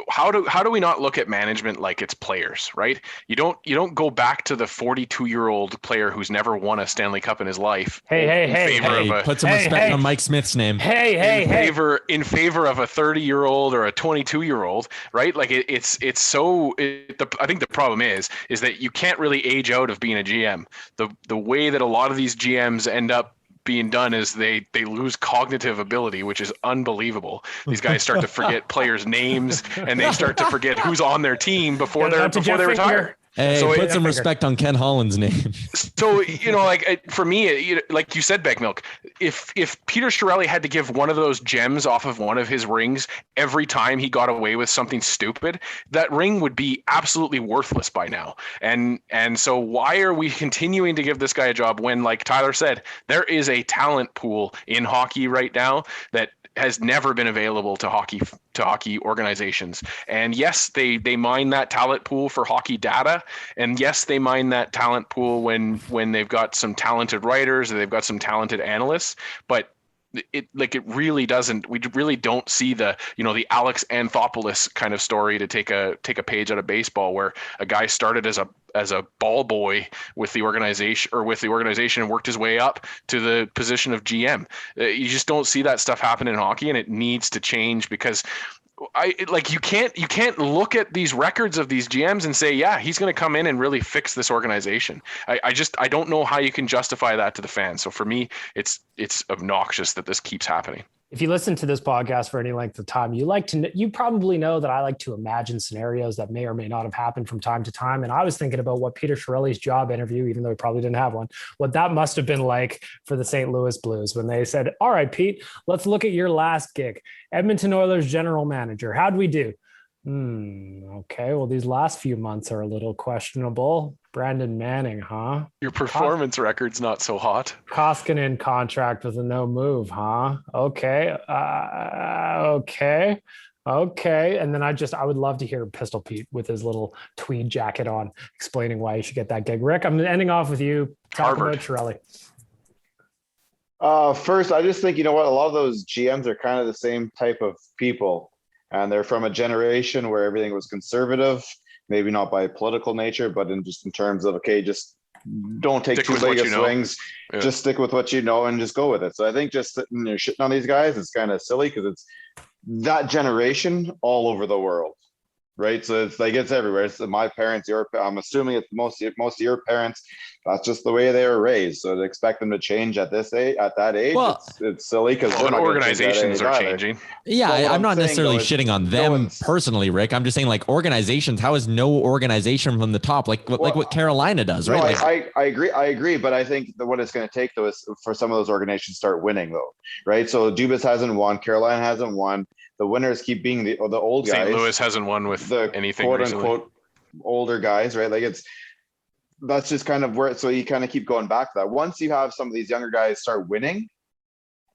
how do we not look at management like it's players, right? You don't go back to the 42-year-old player who's never won a Stanley Cup in his life. Hey, put some respect on Mike Smith's name. In favor of a 30-year-old or a 22-year-old, right? I think the problem is that you can't really age out of being a GM. The way that a lot of these GMs end up being done is they lose cognitive ability, which is unbelievable. These guys start to forget players' names, and they start to forget who's on their team before they retire. Hey, so put some respect on Ken Holland's name. So, for me, like you said, Beck Milk, if Peter Chiarelli had to give one of those gems off of one of his rings every time he got away with something stupid, that ring would be absolutely worthless by now. And so why are we continuing to give this guy a job when, like Tyler said, there is a talent pool in hockey right now that has never been available to hockey organizations. And yes, they mine that talent pool for hockey data. And yes, they mine that talent pool when they've got some talented writers or they've got some talented analysts. But it really doesn't. We really don't see the Alex Anthopoulos kind of story to take a page out of baseball, where a guy started as a ball boy with the organization and worked his way up to the position of GM. You just don't see that stuff happen in hockey, and it needs to change, because you can't look at these records of these GMs and say, yeah, he's going to come in and really fix this organization. I don't know how you can justify that to the fans. So for me, it's obnoxious that this keeps happening. If you listen to this podcast for any length of time, you probably know that I like to imagine scenarios that may or may not have happened from time to time. And I was thinking about what Peter Chiarelli's job interview, even though he probably didn't have one, what that must have been like for the St. Louis Blues when they said, all right, Pete, let's look at your last gig. Edmonton Oilers general manager. How'd we do? Okay, well, these last few months are a little questionable. Brandon Manning, huh? Your performance record's not so hot. Koskinen contract with a no move, huh? Okay. Okay. And then I would love to hear Pistol Pete with his little tweed jacket on explaining why he should get that gig. Rick, I'm ending off with you. Talk about Chiarelli. First, I just think, a lot of those GMs are kind of the same type of people. And they're from a generation where everything was conservative, maybe not by political nature, but in terms of, okay, just don't take two-legged swings. Yeah. Just stick with what you know and just go with it. So I think just sitting there shitting on these guys is kind of silly, because it's that generation all over the world, right? So it's everywhere. It's my parents, I'm assuming it's most of your parents. That's just the way they were raised. So to expect them to change at that age, it's silly, because organizations are changing. Yeah, I'm not necessarily shitting on them personally, Rick. I'm just saying, like, organizations. How is no organization from the top like what Carolina does, right? No, I agree, but I think that what it's going to take though is for some of those organizations to start winning though, right? So Dubas hasn't won, Carolina hasn't won. The winners keep being the old guys. St. Louis hasn't won with anything quote recently. Unquote older guys, right? Like that's just kind of where. So you kind of keep going back to that. Once you have some of these younger guys start winning,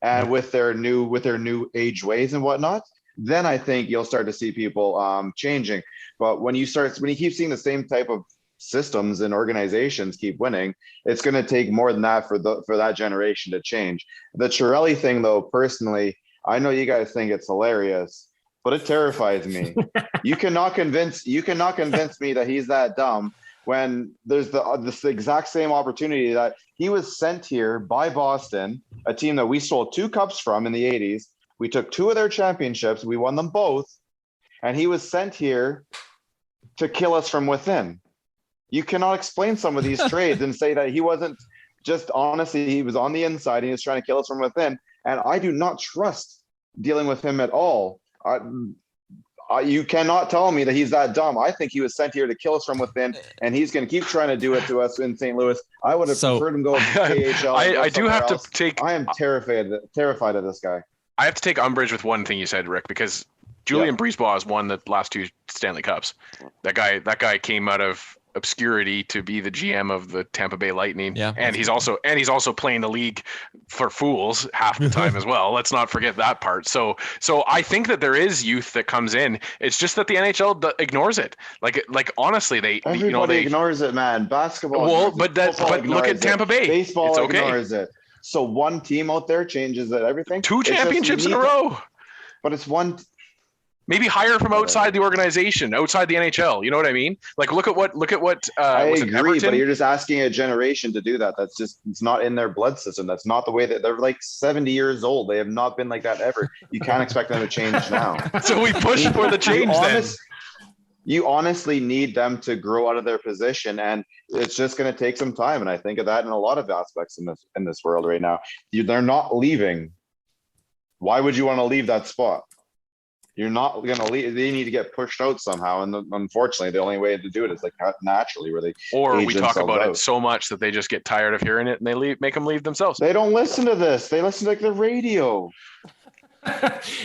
and with their new age ways and whatnot, then I think you'll start to see people changing. But when you keep seeing the same type of systems and organizations keep winning, it's going to take more than that for that generation to change. The Chiarelli thing, though, personally, I know you guys think it's hilarious, but it terrifies me. You cannot convince me that he's that dumb when there's this exact same opportunity that he was sent here by Boston, a team that we stole 2 cups from in the 80s. We took 2 of their championships. We won them both. And he was sent here to kill us from within. You cannot explain some of these trades and say that he wasn't just, honestly, he was on the inside and he was trying to kill us from within. And I do not trust dealing with him at all. You cannot tell me that he's that dumb. I think he was sent here to kill us from within, and he's going to keep trying to do it to us in St. Louis. I would have preferred him go to KHL. I am terrified of this guy. I have to take umbrage with one thing you said, Rick, because Julian Brisebois has won the last 2 Stanley Cups. That guy came out of obscurity to be the GM of the Tampa Bay Lightning. Yeah. And he's also playing the league for fools half the time as well. Let's not forget that part. So I think that there is youth that comes in. It's just that the NHL ignores it. Like honestly, everybody ignores it, man. Basketball. Well, but look at Tampa Bay. Baseball ignores it. So one team out there changes it. Everything. 2 championships in a row. But it's one. Maybe hire from outside the organization, outside the NHL. You know what I mean? Like, look at what. I agree, but you're just asking a generation to do that. It's not in their blood system. That's not the way that they're like 70 years old. They have not been like that ever. You can't expect them to change now. So we push for the change then. you honestly need them to grow out of their position, and it's just going to take some time. And I think of that in a lot of aspects in this world right now. They're not leaving. Why would you want to leave that spot? You're not going to leave. They need to get pushed out somehow. And unfortunately, the only way to do it is like naturally, where they we talk about it so much that they just get tired of hearing it and they make them leave themselves. They don't listen to this. They listen to like the radio.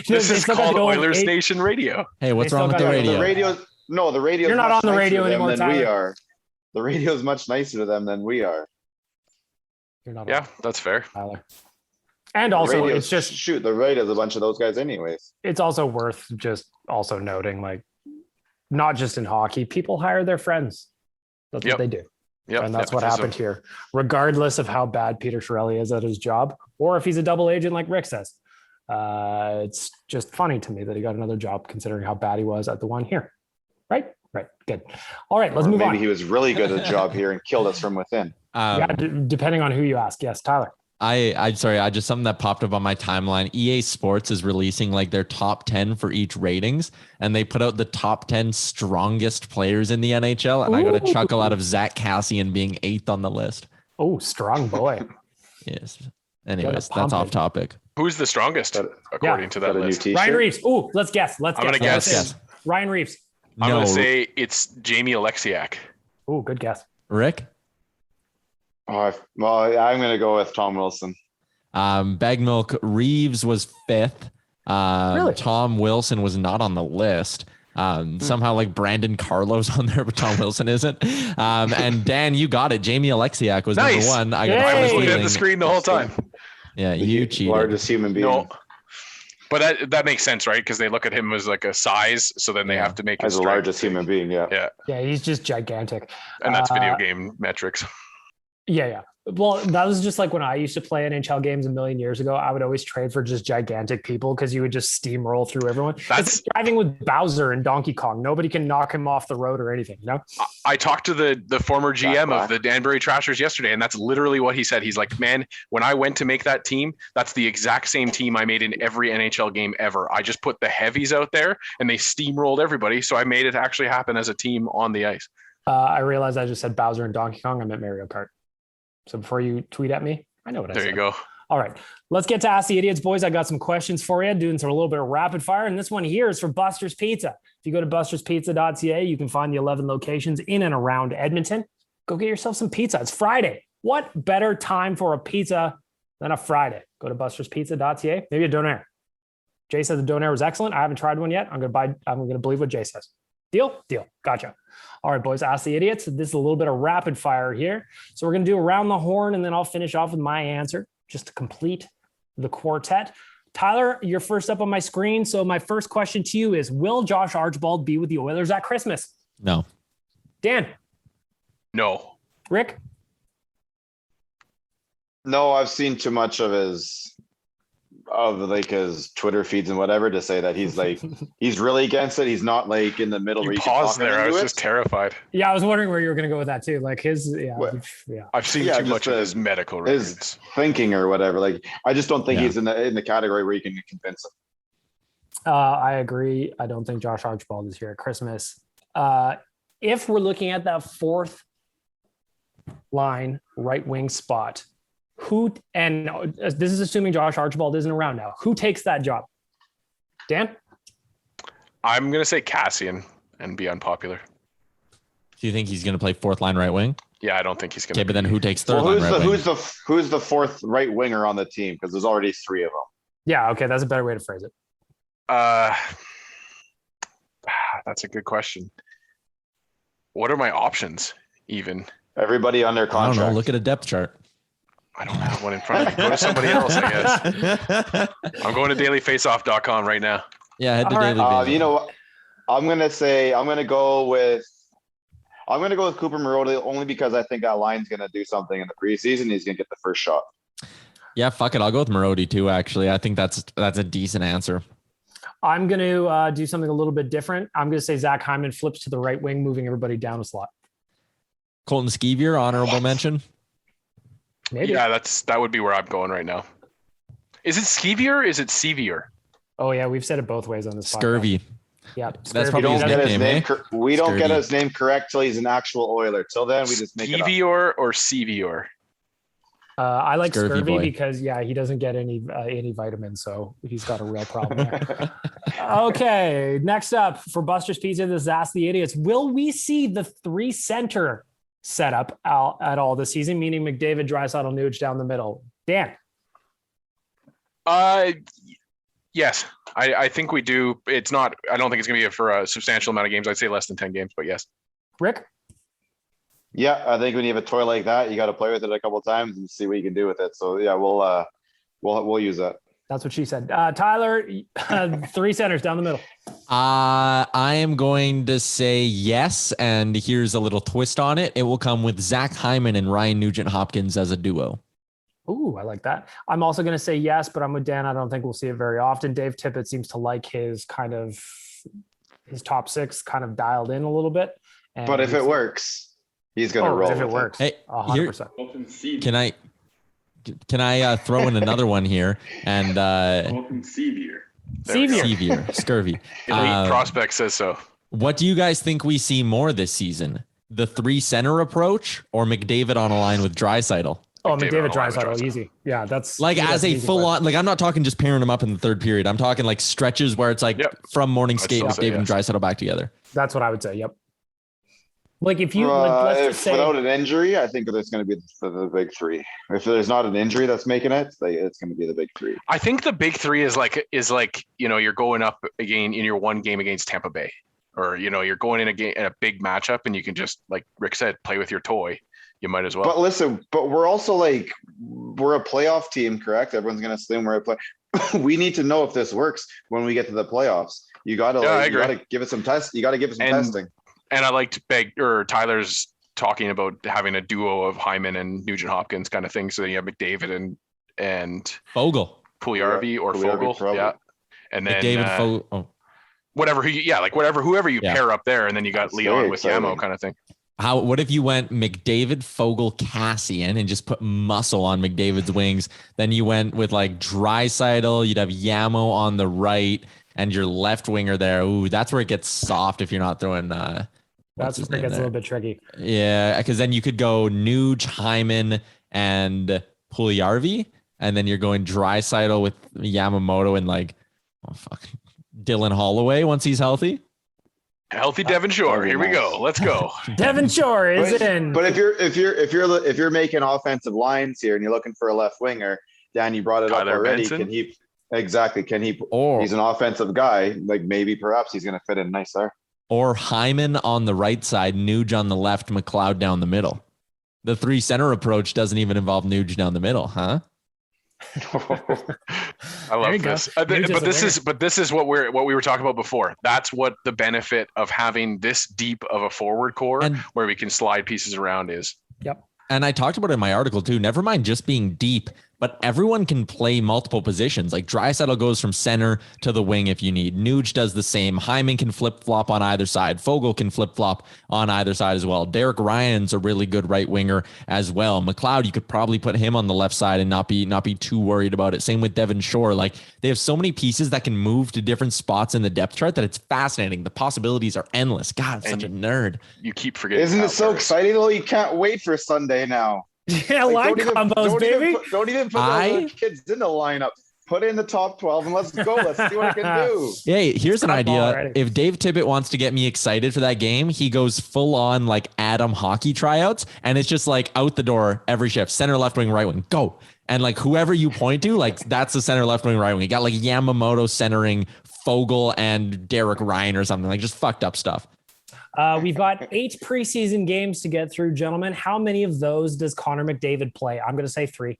This is called Oilersnation Radio. Hey, what's wrong with the radio? The radio. You're not on the radio anymore, than we are. The radio is much nicer to them than we are. You're not. Yeah, that's fair, Tyler. And also, it's just the radio's a bunch of those guys, anyways. It's also worth just also noting, like, not just in hockey, people hire their friends. That's what they do. Yep. And that's what happened here, regardless of how bad Peter Chiarelli is at his job, or if he's a double agent like Rick says. It's just funny to me that he got another job considering how bad he was at the one here. Right. Good. All right, let's move on. Maybe he was really good at the job here and killed us from within. Depending on who you ask. Yes, Tyler. I just something that popped up on my timeline. EA Sports is releasing like their top 10 for each ratings, and they put out the top 10 strongest players in the NHL. And I got a chuckle out of Zach Cassian being 8th on the list. Oh, strong boy. Yes. Anyways, that's off topic. Who's the strongest according to that list? Ryan Reeves. Oh, let's guess. I'm going to guess. Ryan Reeves. I'm going to say it's Jamie Alexiak. Oh, good guess. Rick? Well, I'm going to go with Tom Wilson. Bag Milk Reeves was 5th. Really? Tom Wilson was not on the list. Somehow like Brandon Carlo's on there, but Tom Wilson isn't. And Dan, you got it. Jamie Alexiak was number 1. I was looking at the screen the whole time. Yeah, you cheated. Largest human being. No. But that makes sense, right? Because they look at him as like a size, so then they have to make him as the largest human being. Yeah, he's just gigantic, and that's video game metrics. Yeah. Well, that was just like when I used to play NHL games a million years ago. I would always trade for just gigantic people because you would just steamroll through everyone. It's like driving with Bowser and Donkey Kong. Nobody can knock him off the road or anything, you know? I talked to the former GM of the Danbury Trashers yesterday, and that's literally what he said. He's like, man, when I went to make that team, that's the exact same team I made in every NHL game ever. I just put the heavies out there, and they steamrolled everybody, so I made it actually happen as a team on the ice. I realized I just said Bowser and Donkey Kong. I meant Mario Kart. So before you tweet at me, I know what I said. There you go. All right, let's get to Ask the Idiots, boys. I got some questions for you, doing a little bit of rapid fire. And this one here is for Buster's Pizza. If you go to busterspizza.ca, you can find the 11 locations in and around Edmonton. Go get yourself some pizza. It's Friday. What better time for a pizza than a Friday? Go to busterspizza.ca. Maybe a donair. Jay said the donair was excellent. I haven't tried one yet. I'm gonna believe what Jay says. Deal? Gotcha. All right, boys, Ask the Idiots. This is a little bit of rapid fire here. So we're going to do around the horn, and then I'll finish off with my answer just to complete the quartet. Tyler, you're first up on my screen. So my first question to you is, will Josh Archibald be with the Oilers at Christmas? No. Dan? No. Rick? No, I've seen too much of his Twitter feeds and whatever to say that he's like he's really against it. He's not like in the middle. You paused there. I was just terrified. Yeah, I was wondering where you were going to go with that too. Like his, I've seen too much of his medical records, his thinking or whatever. Like I just don't think he's in the category where you can convince him. I agree. I don't think Josh Archibald is here at Christmas. If we're looking at that fourth line right wing spot. And this is assuming Josh Archibald isn't around now. Who takes that job? Dan? I'm going to say Cassian and be unpopular. Do you think he's going to play fourth line right wing? Yeah, I don't think he's going to. Okay, but then who takes third line right wing? Who's the fourth right winger on the team? Because there's already 3 of them. Yeah, okay, that's a better way to phrase it. That's a good question. What are my options even? Everybody on their contract. I don't know. Look at a depth chart. I don't have one in front of me. Go to somebody else, I guess. I'm going to dailyfaceoff.com right now. Yeah, head to Daily Faceoff. You know what? I'm going to go with Cooper Marody only because I think that line's going to do something in the preseason. He's going to get the first shot. Yeah, fuck it. I'll go with Marody too, actually. I think that's a decent answer. I'm going to do something a little bit different. I'm going to say Zach Hyman flips to the right wing, moving everybody down a slot. Colton Skeevier, honorable mention. Maybe. Yeah, that would be where I'm going right now. Is it Skeevier or is it Sevier? Oh, yeah. We've said it both ways on this Scurvy. podcast. Yep. That's We probably don't his get his nickname, name. eh? We don't get Scurvy. his name correct till he's an actual Oiler. Till then, we just make it up. Skeevior or Sevior? I like Scurvy Scurvy boy. because he doesn't get any vitamins, so he's got a real problem there. Okay, next up for Buster's Pizza, this is Ask the Idiots. Will we see the 3 center setup at all this season? Meaning McDavid, Draisaitl, Nuge down the middle. Dan. Yes, I think we do. It's not. I don't think it's going to be for a substantial amount of games. I'd say less than 10 games, but yes. Rick. Yeah, I think when you have a toy like that, you got to play with it a couple of times and see what you can do with it. So yeah, we'll use that. That's what she said. Tyler, 3 centers down the middle. I am going to say yes, and here's a little twist on it. It will come with Zach Hyman and Ryan Nugent-Hopkins as a duo. Ooh, I like that. I'm also going to say yes, but I'm with Dan. I don't think we'll see it very often. Dave Tippett seems to like his top 6 kind of dialed in a little bit. And But if it works, he's gonna roll. If it with works, Hey, 100%. Can I throw in another one here? And Sevier. Scurvy. Elite prospect says so. What do you guys think we see more this season? The 3 center approach or McDavid on a line with Draisaitl? Oh, McDavid McDavid Draisaitl, easy. Yeah, that's Like as a easy full question. on, like I'm not talking just pairing them up in the third period. I'm talking like stretches where it's like from morning skate, still say McDavid and yes. Draisaitl back together. That's what I would say. Yep. Like if you let's just say without an injury, I think there's going to be the big 3. If there's not an injury that's making it, it's going to be the big 3. I think the big 3 is like you're going up again in your one game against Tampa Bay, or you're going in a big matchup, and you can just, like Rick said, play with your toy. You might as well. But listen, we're also we're a playoff team, correct? Everyone's going to assume we're a play. We need to know if this works when we get to the playoffs. You got to give it some tests. You got to give it some testing. And I liked Tyler's talking about having a duo of Hyman and Nugent Hopkins kind of thing. So then you have McDavid and Fogle, Pugliarvi or Fogle. Probably. Yeah. And then McDavid, Fogle. Oh. whoever you Yeah. pair up there, and then you got That's Leon very with exciting. Yamo kind of thing. What if you went McDavid, Fogle, Cassian, and just put muscle on McDavid's wings? Then you went with like Draisaitl. You'd have Yamo on the right, and your left winger there. Ooh, that's where it gets soft if you're not throwing. that's his where it name gets a there? little bit tricky. Yeah, because then you could go Nuge, Hyman, and Pugliarvi, and then you're going Draisaitl with Yamamoto and Dylan Holloway once he's healthy. Healthy Devon Shore. Here we go. Let's go. Devon Shore is in. But if you're making offensive lines here and you're looking for a left winger, Dan, you brought it up Tyler already. Benson? He's an offensive guy. Like perhaps he's going to fit in nice there. Or Hyman on the right side, Nuge on the left, McLeod down the middle. The 3 center approach doesn't even involve Nuge down the middle, huh? I love this. But this is what we were talking about before. That's what the benefit of having this deep of a forward core where we can slide pieces around is. Yep. And I talked about it in my article too. Never mind just being deep, but everyone can play multiple positions. Like Draisaitl goes from center to the wing if you need. Nuge does the same. Hyman can flip-flop on either side. Fogle can flip-flop on either side as well. Derek Ryan's a really good right winger as well. McLeod, you could probably put him on the left side and not be too worried about it. Same with Devon Shore. Like they have so many pieces that can move to different spots in the depth chart that it's fascinating. The possibilities are endless. God, I'm such a nerd. You keep forgetting. Isn't it so exciting though? You can't wait for Sunday now. Yeah, line combos, baby. Don't even put those kids in the lineup. Put in the top 12 and let's go. Let's see what it can do. Hey, here's an idea. Already. If Dave Tippett wants to get me excited for that game, he goes full on like Adam hockey tryouts, and it's just like out the door every shift, center, left wing, right wing, go. And like whoever you point to, like that's the center, left wing, right wing. You got like Yamamoto centering Fogle and Derek Ryan or something, like just fucked up stuff. We've got 8 preseason games to get through, gentlemen. How many of those does Connor McDavid play? I'm going to say 3.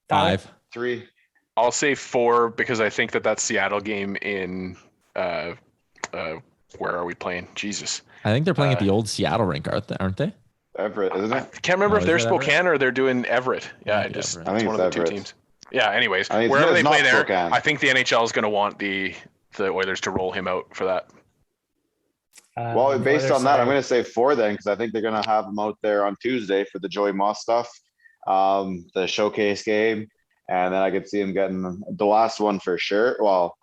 5. 3. I'll say 4 because I think that Seattle game in where are we playing? Jesus. I think they're playing at the old Seattle rink, aren't they? Everett, isn't I it? can't remember if they're is it Everett? Spokane or they're doing Everett. Yeah, I think it's Everett. I think one it's of the 2 Everett. teams. Yeah, anyways, I think wherever it's they play not there, Spokane. I think the NHL is going to want the Oilers to roll him out for that. Well, based on that, I'm going to say 4 then, because I think they're going to have him out there on Tuesday for the Joey Moss stuff, the showcase game, and then I could see him getting the last one for sure. Well,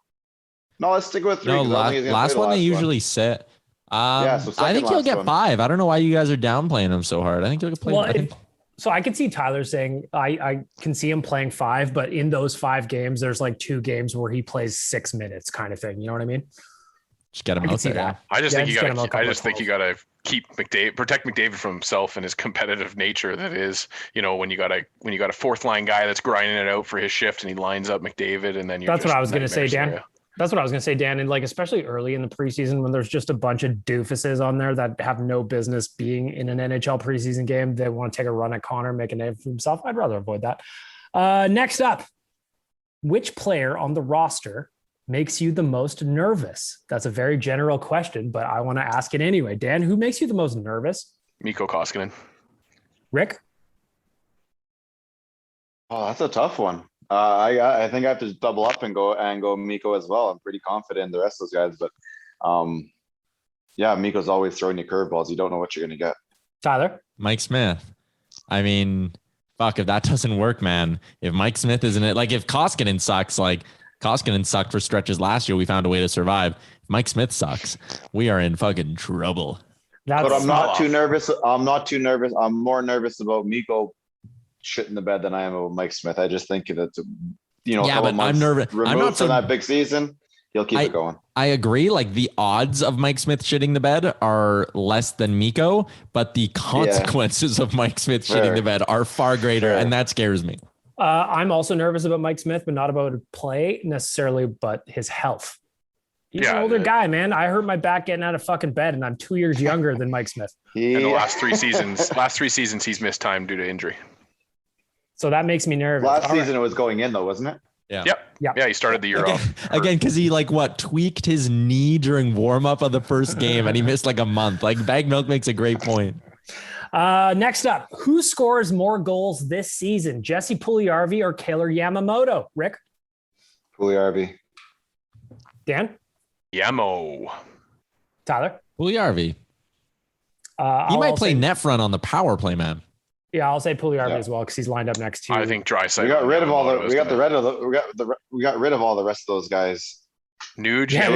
No, let's stick with 3. No, 'cause I don't think he's gonna last play the one they last usually sit. So I second think he'll last get one. 5. I don't know why you guys are downplaying him so hard. I think he'll play. Well, so I could see Tyler saying I can see him playing 5, but in those 5 games, there's like 2 games where he plays 6 minutes kind of thing. You know what I mean? just get him out there. I just think you get him a got. couple I of just think you calls. got to keep protect McDavid from himself and his competitive nature. That is, when you got a fourth line guy that's grinding it out for his shift and he lines up McDavid, and then That's what I was going to say, Dan. That's what I was going to say, Dan. And like, especially early in the preseason when there's just a bunch of doofuses on there that have no business being in an NHL preseason game, they want to take a run at Connor, make a name for himself. I'd rather avoid that. Next up, which player on the roster makes you the most nervous? That's a very general question, but I want to ask it anyway. Dan, who makes you the most nervous? Mikko Koskinen. Rick? Oh, that's a tough one. I think I have to double up and go Mikko as well. I'm pretty confident in the rest of those guys, but yeah, Mikko's always throwing you curveballs. You don't know what you're gonna get. Tyler? Mike Smith. I mean, fuck, if that doesn't work, man. If Mike Smith isn't it, like if Koskinen sucks, like Koskinen sucked for stretches last year, we found a way to survive. If Mike Smith sucks, we are in fucking trouble. But I'm not too nervous. I'm more nervous about Mikko shit in the bed than I am about Mike Smith. I just think that, Yeah, but I'm nervous. I'm not from that big season. He'll keep it going. I agree. Like the odds of Mike Smith shitting the bed are less than Mikko, but the consequences of Mike Smith shitting the bed are far greater, and that scares me. I'm also nervous about Mike Smith, but not about play necessarily, but his health. He's an older guy, man. I hurt my back getting out of fucking bed, and I'm 2 years younger than Mike Smith. In the last 3 seasons, he's missed time due to injury. So that makes me nervous. Last season it was going in though, wasn't it? Yeah. Yep. Yeah, he started the year off. Again, because he tweaked his knee during warm-up of the first game, and he missed like a month. Like Bag Milk makes a great point. Next up, who scores more goals this season? Jesse Puljujarvi or Kailer Yamamoto? Rick? Puljujarvi. Dan? Yamo. Tyler? Puljujarvi. He might play net front on the power play, man. Yeah, I'll say Puljujarvi as well because he's lined up next to. I think Draisaitl. We got rid of all the. We got rid of all the rest of those guys. Nuge. Yeah,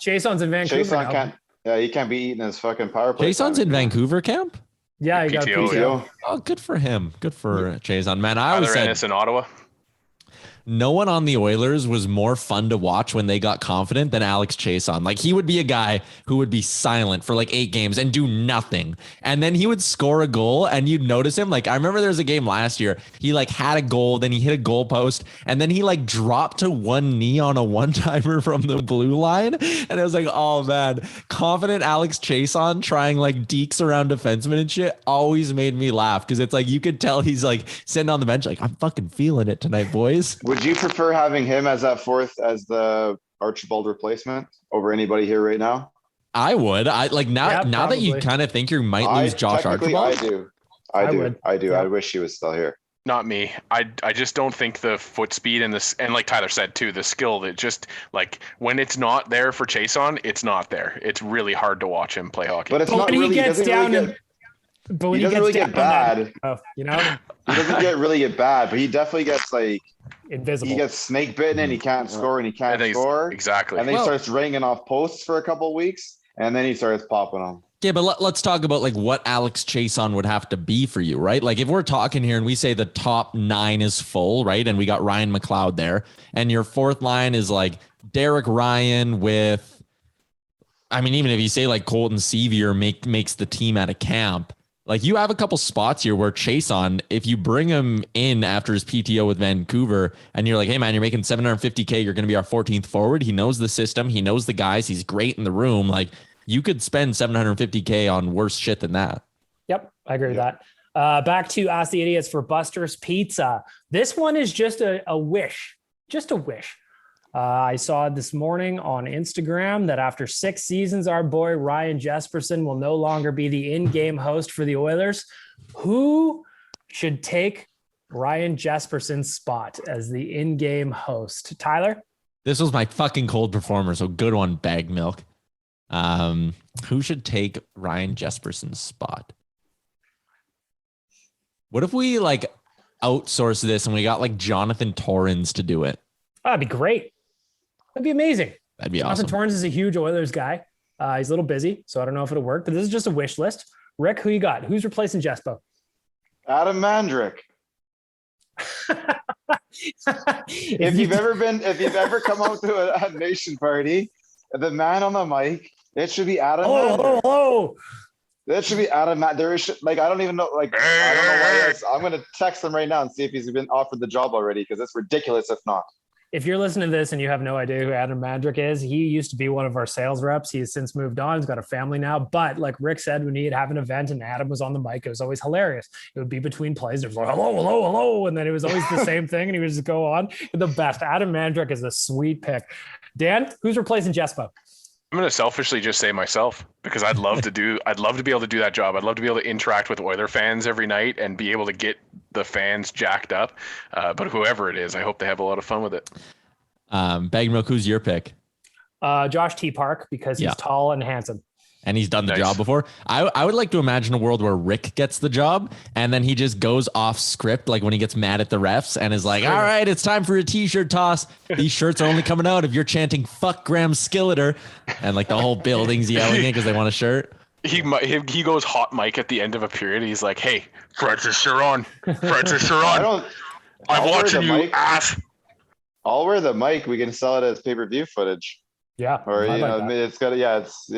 Jason's in Vancouver. Jason can't. Yeah, he can't be eating his fucking power play. Jason's in Vancouver camp. Yeah, he got PTO. Oh, good for him. Good for Jason, man. I always said in Ottawa. No one on the Oilers was more fun to watch when they got confident than Alex Chiasson. Like he would be a guy who would be silent for like 8 games and do nothing. And then he would score a goal and you'd notice him. Like I remember there was a game last year. He like had a goal, then he hit a goal post and then he like dropped to one knee on a one-timer from the blue line. And it was like, oh man, confident Alex Chiasson trying like deeks around defensemen and shit always made me laugh. Cause it's like, you could tell he's like sitting on the bench. Like I'm fucking feeling it tonight, boys. Would you prefer having him as that fourth, as the Archibald replacement over anybody here right now? I would. I like now that you kind of think you might lose Josh Archibald. I do. Yeah. I wish he was still here. Not me. I just don't think the foot speed and this, and like Tyler said too, the skill that just like when it's not there for Chiasson, it's not there. It's really hard to watch him play hockey. But it's not really. He doesn't really get bad. He doesn't get bad, but he definitely gets like invisible. He gets snake bitten and he can't score and he can't score. Exactly. And then he starts ringing off posts for a couple of weeks and then he starts popping them. Yeah, but let's talk about like what Alex Chiasson would have to be for you, right? Like if we're talking here and we say the top 9 is full, right? And we got Ryan McLeod there and your fourth line is like Derek Ryan with, I mean, even if you say like Colton Sevier makes the team at a camp, like you have a couple spots here where Chiasson, if you bring him in after his PTO with Vancouver and you're like, hey man, you're making $750K, you're going to be our 14th forward. He knows the system. He knows the guys. He's great in the room. Like you could spend $750K on worse shit than that. Yep. I agree with that. Back to Ask the Idiots for Buster's Pizza. This one is just a wish, just a wish. I saw this morning on Instagram that after 6 seasons, our boy Ryan Jesperson will no longer be the in-game host for the Oilers. Who should take Ryan Jesperson's spot as the in-game host? Tyler? This was my fucking cold performer, so good one, Bag Milk. Who should take Ryan Jesperson's spot? What if we like outsource this and we got like Jonathan Torrens to do it? That'd be great. That'd be amazing. That'd be Jonathan awesome. Torrens is a huge Oilers guy. He's a little busy, so I don't know if it'll work, but this is just a wish list. Rick, who you got? Who's replacing Jespo? Adam Mandrick. If you've ever come out to a nation party, the man on the mic, it should be Adam Mandrick. Oh. That should be Adam. There is like I don't even know. Like I don't know why. He is. I'm gonna text him right now and see if he's been offered the job already because it's ridiculous if not. If you're listening to this and you have no idea who Adam Mandrick is, he used to be one of our sales reps. He has since moved on. He's got a family now. But like Rick said, when he'd have an event and Adam was on the mic, it was always hilarious. It would be between plays. There was like, hello. And then it was always the same thing. And he would just go on. The best. Adam Mandrick is a sweet pick. Dan, who's replacing Jespo? I'm going to selfishly just say myself because I'd love to be able to do that job. I'd love to be able to interact with Oiler fans every night and be able to get the fans jacked up. But whoever it is, I hope they have a lot of fun with it. Bag Milk, who's your pick? Josh T. Park, because he's tall and handsome. And he's done the job before. I would like to imagine a world where Rick gets the job and then he just goes off script, like when he gets mad at the refs and is like, all right, it's time for a t-shirt toss. These shirts are only coming out if you're chanting fuck Graham Skilleter. And like the whole building's yelling it because they want a shirt. He goes hot mic at the end of a period. He's like, hey, Francis Sharon. I'm watching you, ass. I'll wear the mic. We can sell it as pay-per-view footage. Yeah. Or, it's got, you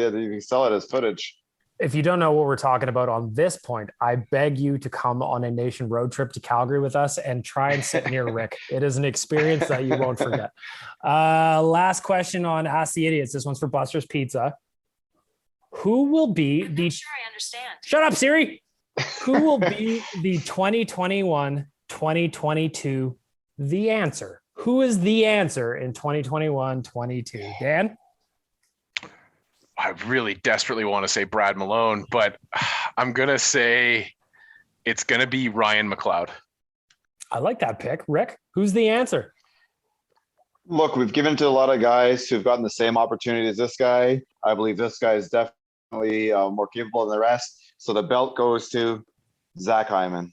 can sell it as footage. If you don't know what we're talking about on this point, I beg you to come on a nation road trip to Calgary with us and try and sit near Rick. It is an experience that you won't forget. Last question on Ask the Idiots. This one's for Buster's Pizza. Who will be the... Sure, I understand. Shut up, Siri. Who will be the 2021-2022 The Answer? Who is the answer in 2021-22? Dan? I really desperately want to say Brad Malone, but I'm going to say it's going to be Ryan McLeod. I like that pick. Rick, who's the answer? Look, we've given to a lot of guys who've gotten the same opportunity as this guy. I believe this guy is definitely more capable than the rest. So the belt goes to Zach Hyman.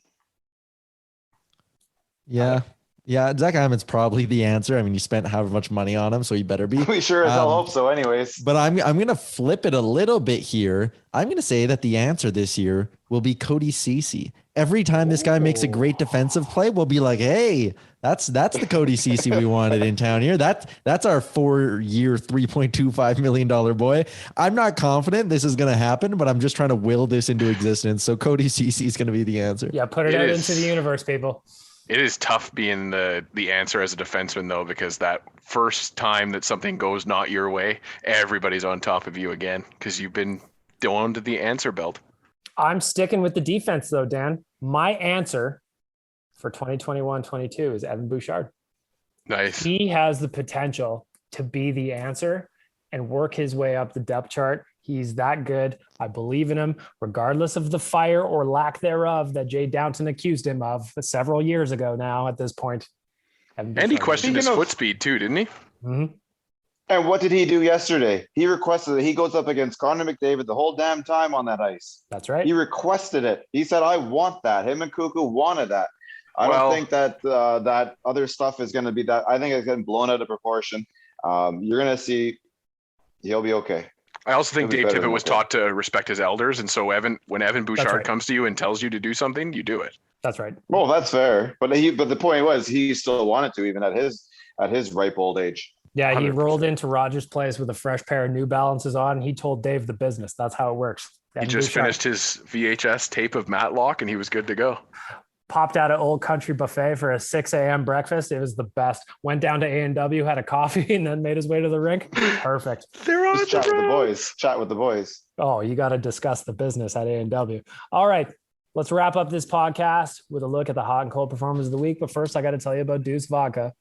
Yeah. Yeah, Zach Hyman's probably the answer. I mean, you spent however much money on him, so he better be. We sure as hell hope so anyways. But I'm going to flip it a little bit here. I'm going to say that the answer this year will be Cody Ceci. Every time this guy makes a great defensive play, we'll be like, hey, that's the Cody Ceci we wanted in town here. That's our 4-year, $3.25 million boy. I'm not confident this is going to happen, but I'm just trying to will this into existence. So Cody Ceci is going to be the answer. Yeah, put it out into the universe, people. It is tough being the answer as a defenseman, though, because that first time that something goes not your way, everybody's on top of you again because you've been down to the answer belt. I'm sticking with the defense, though, Dan. My answer for 2021-22 is Evan Bouchard. Nice. He has the potential to be the answer and work his way up the depth chart. He's that good. I believe in him, regardless of the fire or lack thereof that Jay Downton accused him of several years ago now at this point. And he questioned his foot speed too, didn't he? Mm-hmm. And what did he do yesterday? He requested that he goes up against Connor McDavid the whole damn time on that ice. That's right. He requested it. He said, I want that. Him and Cuckoo wanted that. I don't think that that other stuff is going to be that. I think it's getting blown out of proportion. You're going to see he'll be okay. I also think Dave Tippett was taught to respect his elders. And so when Evan Bouchard comes to you and tells you to do something, you do it. That's right. Well, that's fair. But the point was he still wanted to, even at his ripe old age. Yeah, 100%. He 100%. rolled into Rogers' place with a fresh pair of New Balances on. And he told Dave the business. That's how it works. He just finished his VHS tape of Matlock and he was good to go. Popped out at Old Country Buffet for a 6 a.m. breakfast. It was the best. Went down to A&W, had a coffee, and then made his way to the rink. Perfect. They're on Just chat with the boys. Oh, you got to discuss the business at A&W. All right, let's wrap up this podcast with a look at the hot and cold performers of the week. But first, I got to tell you about Deuce Vodka.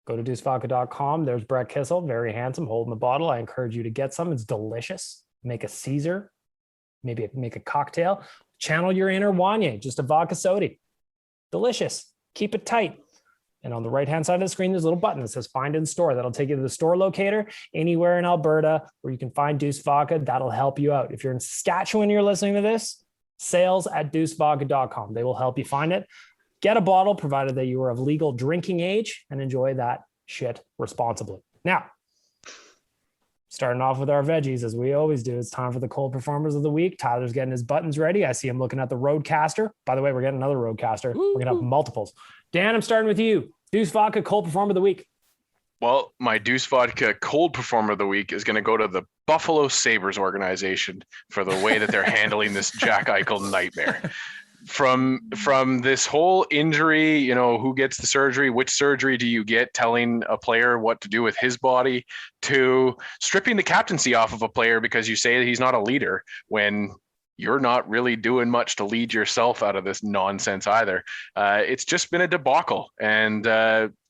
Go to deucevodka.com. There's Brett Kissel, very handsome, holding the bottle. I encourage you to get some. It's delicious. Make a Caesar, maybe make a cocktail. Channel your inner Wanye, just a vodka soda. Delicious. Keep it tight. And on the right-hand side of the screen, there's a little button that says Find in Store. That'll take you to the store locator anywhere in Alberta where you can find Deuce Vodka. That'll help you out. If you're in Saskatchewan, you're listening to this, sales@deucevodka.com. They will help you find it. Get a bottle, provided that you are of legal drinking age, and enjoy that shit responsibly. Now, Starting off with our veggies, as we always do. It's time for the cold performers of the week. Tyler's getting his buttons ready. I see him looking at the Roadcaster. By the way, we're getting another Roadcaster. We're going to have multiples. Dan, I'm starting with you. Deuce Vodka, cold performer of the week. Well, my Deuce Vodka cold performer of the week is going to go to the Buffalo Sabres organization for the way that they're handling this Jack Eichel nightmare. From this whole injury, who gets the surgery, which surgery do you get, telling a player what to do with his body, to stripping the captaincy off of a player because you say that he's not a leader when you're not really doing much to lead yourself out of this nonsense either. It's just been a debacle. And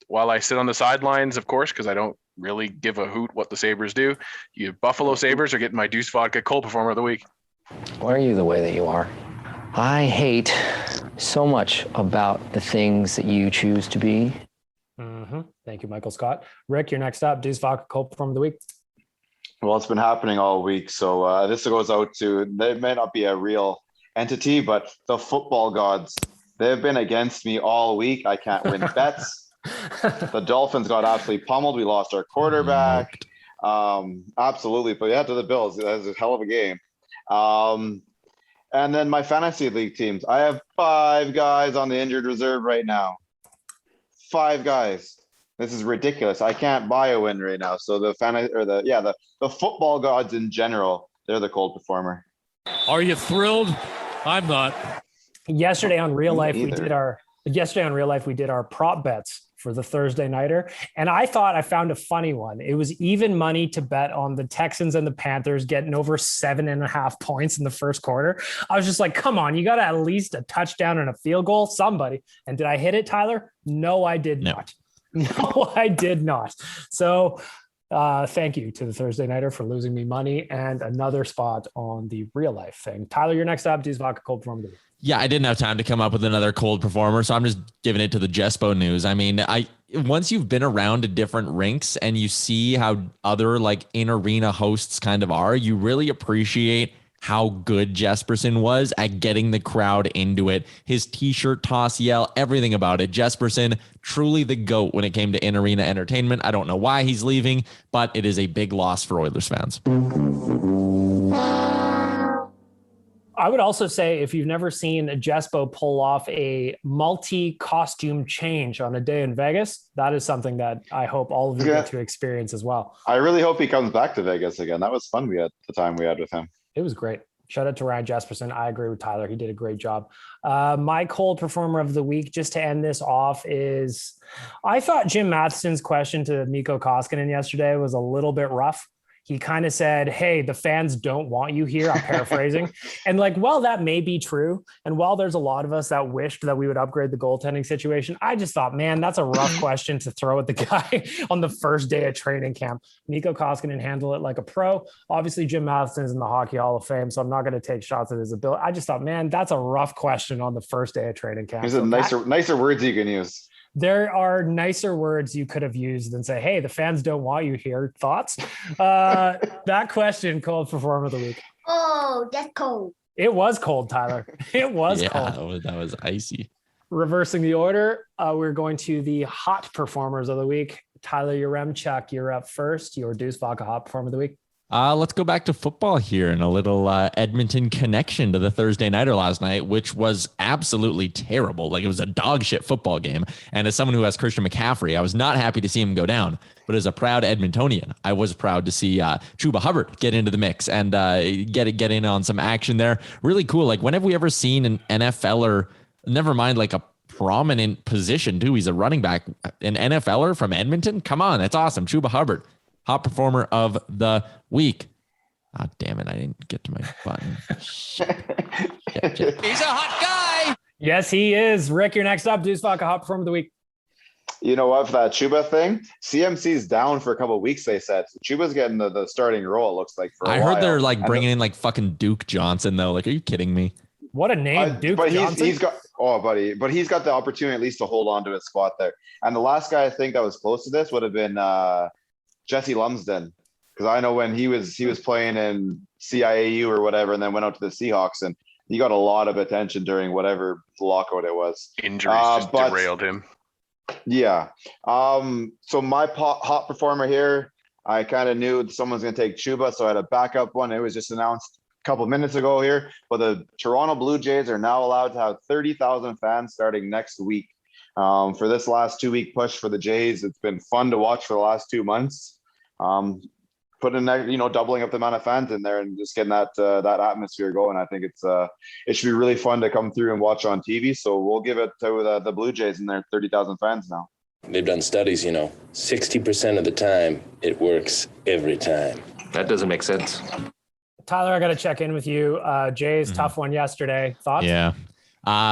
while I sit on the sidelines, of course, because I don't really give a hoot what the Sabres do, you Buffalo Sabres are getting my Deuce Vodka cold performer of the week. Why are you the way that you are? I hate so much about the things that you choose to be. Mm-hmm. Thank you, Michael Scott. Rick, you're next up. Deuce Vodka cold performer of the week. Well, it's been happening all week. So this goes out to, they may not be a real entity, but the football gods, they've been against me all week. I can't win bets. The Dolphins got absolutely pummeled. We lost our quarterback. Absolutely. But yeah, to the Bills, that was a hell of a game. And then my fantasy league teams, I have 5 guys on the injured reserve right now. 5 guys. This is ridiculous. I can't buy a win right now. So the football gods in general, they're the cold performer. Are you thrilled? I'm not. Yesterday on Real Life, we did our prop bets for the Thursday nighter. And I thought I found a funny one. It was even money to bet on the Texans and the Panthers getting over 7.5 points in the first quarter. I was just like, come on, you got at least a touchdown and a field goal, somebody. And did I hit it, Tyler? No, I did not. No, I did not. So thank you to the Thursday nighter for losing me money and another spot on the Real Life thing. Tyler, you're next up. Deuce Vodka cold performer of the week. Yeah, I didn't have time to come up with another cold performer, so I'm just giving it to the Jespo news. I mean, once you've been around to different rinks and you see how other like in-arena hosts kind of are, you really appreciate how good Jesperson was at getting the crowd into it. His t-shirt toss, yell, everything about it. Jesperson, truly the GOAT when it came to in-arena entertainment. I don't know why he's leaving, but it is a big loss for Oilers fans. I would also say if you've never seen Jespo pull off a multi-costume change on a day in Vegas, that is something that I hope all of you get to experience as well. I really hope he comes back to Vegas again. That was fun. The time we had with him. It was great. Shout out to Ryan Jesperson. I agree with Tyler. He did a great job. My cold performer of the week, just to end this off, is I thought Jim Matheson's question to Mikko Koskinen yesterday was a little bit rough. He kind of said, hey, the fans don't want you here. I'm paraphrasing. And while that may be true, and while there's a lot of us that wished that we would upgrade the goaltending situation, I just thought, man, that's a rough question to throw at the guy on the first day of training camp. Mikko Koskinen handled it like a pro. Obviously, Jim Matheson is in the Hockey Hall of Fame, so I'm not going to take shots at his ability. I just thought, man, that's a rough question on the first day of training camp. There's nicer words you can use. There are nicer words you could have used than say, hey, the fans don't want you here. Thoughts? That question, cold performer of the week. Oh, that's cold. It was cold, Tyler. It was cold. That was icy. Reversing the order, we're going to the hot performers of the week. Tyler Yaremchuk, you're up first. Your Deuce Vodka hot performer of the week. Let's go back to football here and a little Edmonton connection to the Thursday nighter last night, which was absolutely terrible. Like, it was a dog shit football game. And as someone who has Christian McCaffrey, I was not happy to see him go down. But as a proud Edmontonian, I was proud to see Chuba Hubbard get into the mix and get in on some action there. Really cool. Like, when have we ever seen an NFLer, never mind like a prominent position too? He's a running back, an NFLer from Edmonton. Come on, that's awesome. Chuba Hubbard. Hot performer of the week. Ah, damn it. I didn't get to my button. Shit. He's a hot guy. Yes, he is. Rick, you're next up. Deuce Vodka hot performer of the week. You know what, for that Chuba thing, CMC's down for a couple of weeks, they said. So Chuba's getting the starting role, it looks like, for a while. I heard they're like bringing in like fucking Duke Johnson, though. Like, are you kidding me? What a name, Duke Johnson. He's got the opportunity at least to hold on to his spot there. And the last guy I think that was close to this would have been Jesse Lumsden, because I know when he was playing in CIAU or whatever, and then went out to the Seahawks, and he got a lot of attention during whatever lockout it was. Injuries just derailed him. Yeah. So my hot performer here, I kind of knew someone's going to take Chuba, so I had a backup one. It was just announced a couple of minutes ago here, but the Toronto Blue Jays are now allowed to have 30,000 fans starting next week. For this last 2-week push for the Jays, it's been fun to watch for the last 2 months. Putting, doubling up the amount of fans in there and just getting that atmosphere going. I think it should be really fun to come through and watch on TV. So we'll give it to the Blue Jays and their 30,000 fans now. They've done studies, 60% of the time it works every time. That doesn't make sense. Tyler, I got to check in with you. Jays, tough one yesterday. Thoughts? Yeah.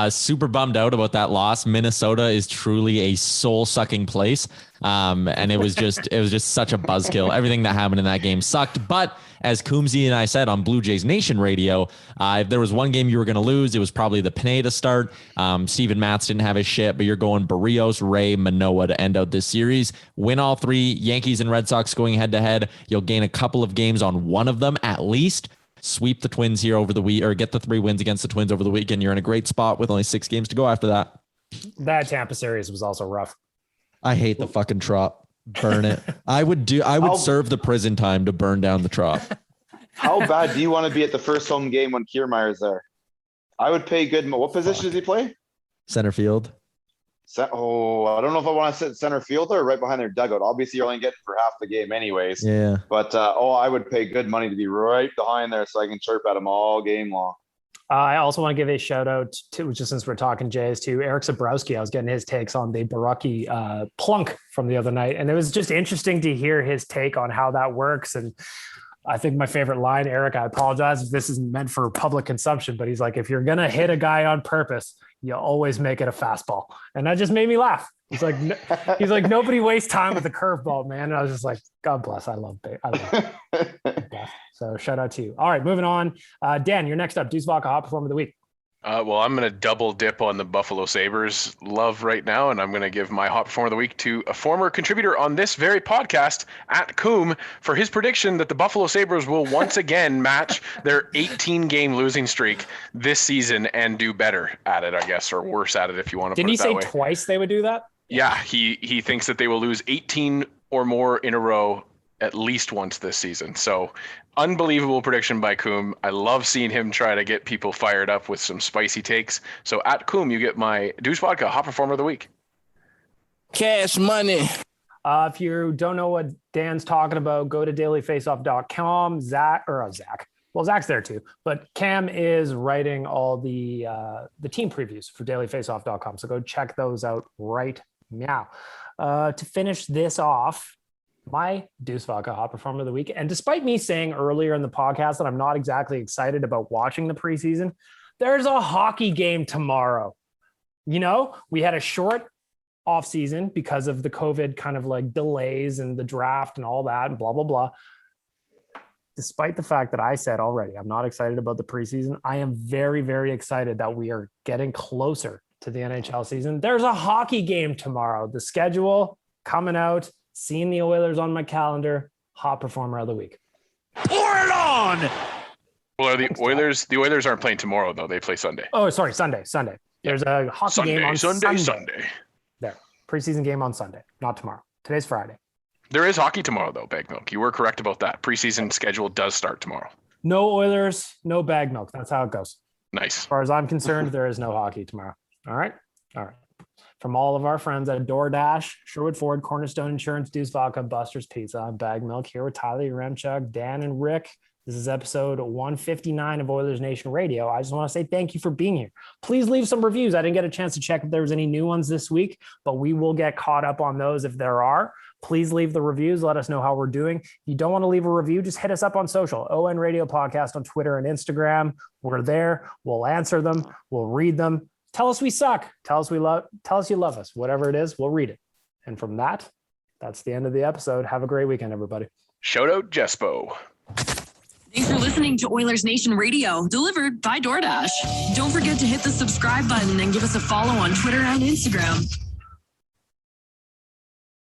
Super bummed out about that loss. Minnesota is truly a soul-sucking place. And it was just such a buzzkill. Everything that happened in that game sucked. But as Coombsy and I said on Blue Jays Nation Radio, if there was one game you were going to lose, it was probably the Pineda start. Steven Matz didn't have his shit, but you're going Barrios, Ray, Manoah to end out this series. Win all three. Yankees and Red Sox going head-to-head. You'll gain a couple of games on one of them at least. Sweep the Twins here over the week, or get the 3 wins against the Twins over the weekend. You're in a great spot with only 6 games to go after that. That Tampa series was also rough. I hate the fucking Trop. Burn it. I would serve the prison time to burn down the Trop. How bad do you want to be at the first home game when Kiermaier's there? I would pay good. What position does he play? Center field. I don't know if I want to sit center fielder or right behind their dugout. Obviously, you're only getting for half the game anyways. Yeah. But, I would pay good money to be right behind there so I can chirp at him all game long. I also want to give a shout out to, just since we're talking Jays, to Eric Zabrowski. I was getting his takes on the Baraki plunk from the other night, and it was just interesting to hear his take on how that works. And I think my favorite line, Eric, I apologize if this isn't meant for public consumption, but he's like, if you're going to hit a guy on purpose, you always make it a fastball. And that just made me laugh. He's like, nobody wastes time with a curveball, man. And I was just like, God bless. I love it. So shout out to you. All right, moving on. Dan, you're next up. Deuce Vodka Hot Performer of the Week. Well, I'm going to double dip on the Buffalo Sabres love right now, and I'm going to give my Hot Performer of the Week to a former contributor on this very podcast, at Coombe, for his prediction that the Buffalo Sabres will once again match their 18-game losing streak this season and do better at it, I guess, or worse at it if you want to put it that way. Didn't he say twice they would do that? Yeah, he thinks that they will lose 18 or more in a row at least once this season. So unbelievable prediction by Coombe. I love seeing him try to get people fired up with some spicy takes. So at Coombe, you get my Deuce Vodka Hot Performer of the Week. Cash money. If you don't know what Dan's talking about, go to dailyfaceoff.com. Zach's there too, but Cam is writing all the team previews for dailyfaceoff.com. So go check those out right now. To finish this off, my Deuce Vodka Hot Performer of the Week. And despite me saying earlier in the podcast that I'm not exactly excited about watching the preseason, there's a hockey game tomorrow. We had a short off season because of the COVID kind of like delays and the draft and all that and blah, blah, blah. Despite the fact that I said already, I'm not excited about the preseason, I am very, very excited that we are getting closer to the NHL season. There's a hockey game tomorrow. The schedule coming out, seeing the Oilers on my calendar, Hot Performer of the Week. Pour it on! Well, the Oilers aren't playing tomorrow, though. They play Sunday. Oh, sorry, Sunday. There's a hockey game on Sunday. There, preseason game on Sunday, not tomorrow. Today's Friday. There is hockey tomorrow, though, Bag Milk. You were correct about that. Preseason schedule does start tomorrow. No Oilers, no Bag Milk. That's how it goes. Nice. As far as I'm concerned, there is no hockey tomorrow. All right. From all of our friends at DoorDash, Sherwood Ford, Cornerstone Insurance, Deuce Vodka, Buster's Pizza, I'm Bag Milk here with Tyler Remchuk, Dan, and Rick. This is episode 159 of Oilers Nation Radio. I just want to say thank you for being here. Please leave some reviews. I didn't get a chance to check if there was any new ones this week, but we will get caught up on those if there are. Please leave the reviews. Let us know how we're doing. If you don't want to leave a review, just hit us up on social. ON Radio Podcast on Twitter and Instagram. We're there. We'll answer them. We'll read them. Tell us we suck. Tell us you love us. Whatever it is, we'll read it. And from that's the end of the episode. Have a great weekend, everybody. Shout out Jespo. Thanks for listening to Oilers Nation Radio, delivered by DoorDash. Don't forget to hit the subscribe button and give us a follow on Twitter and Instagram.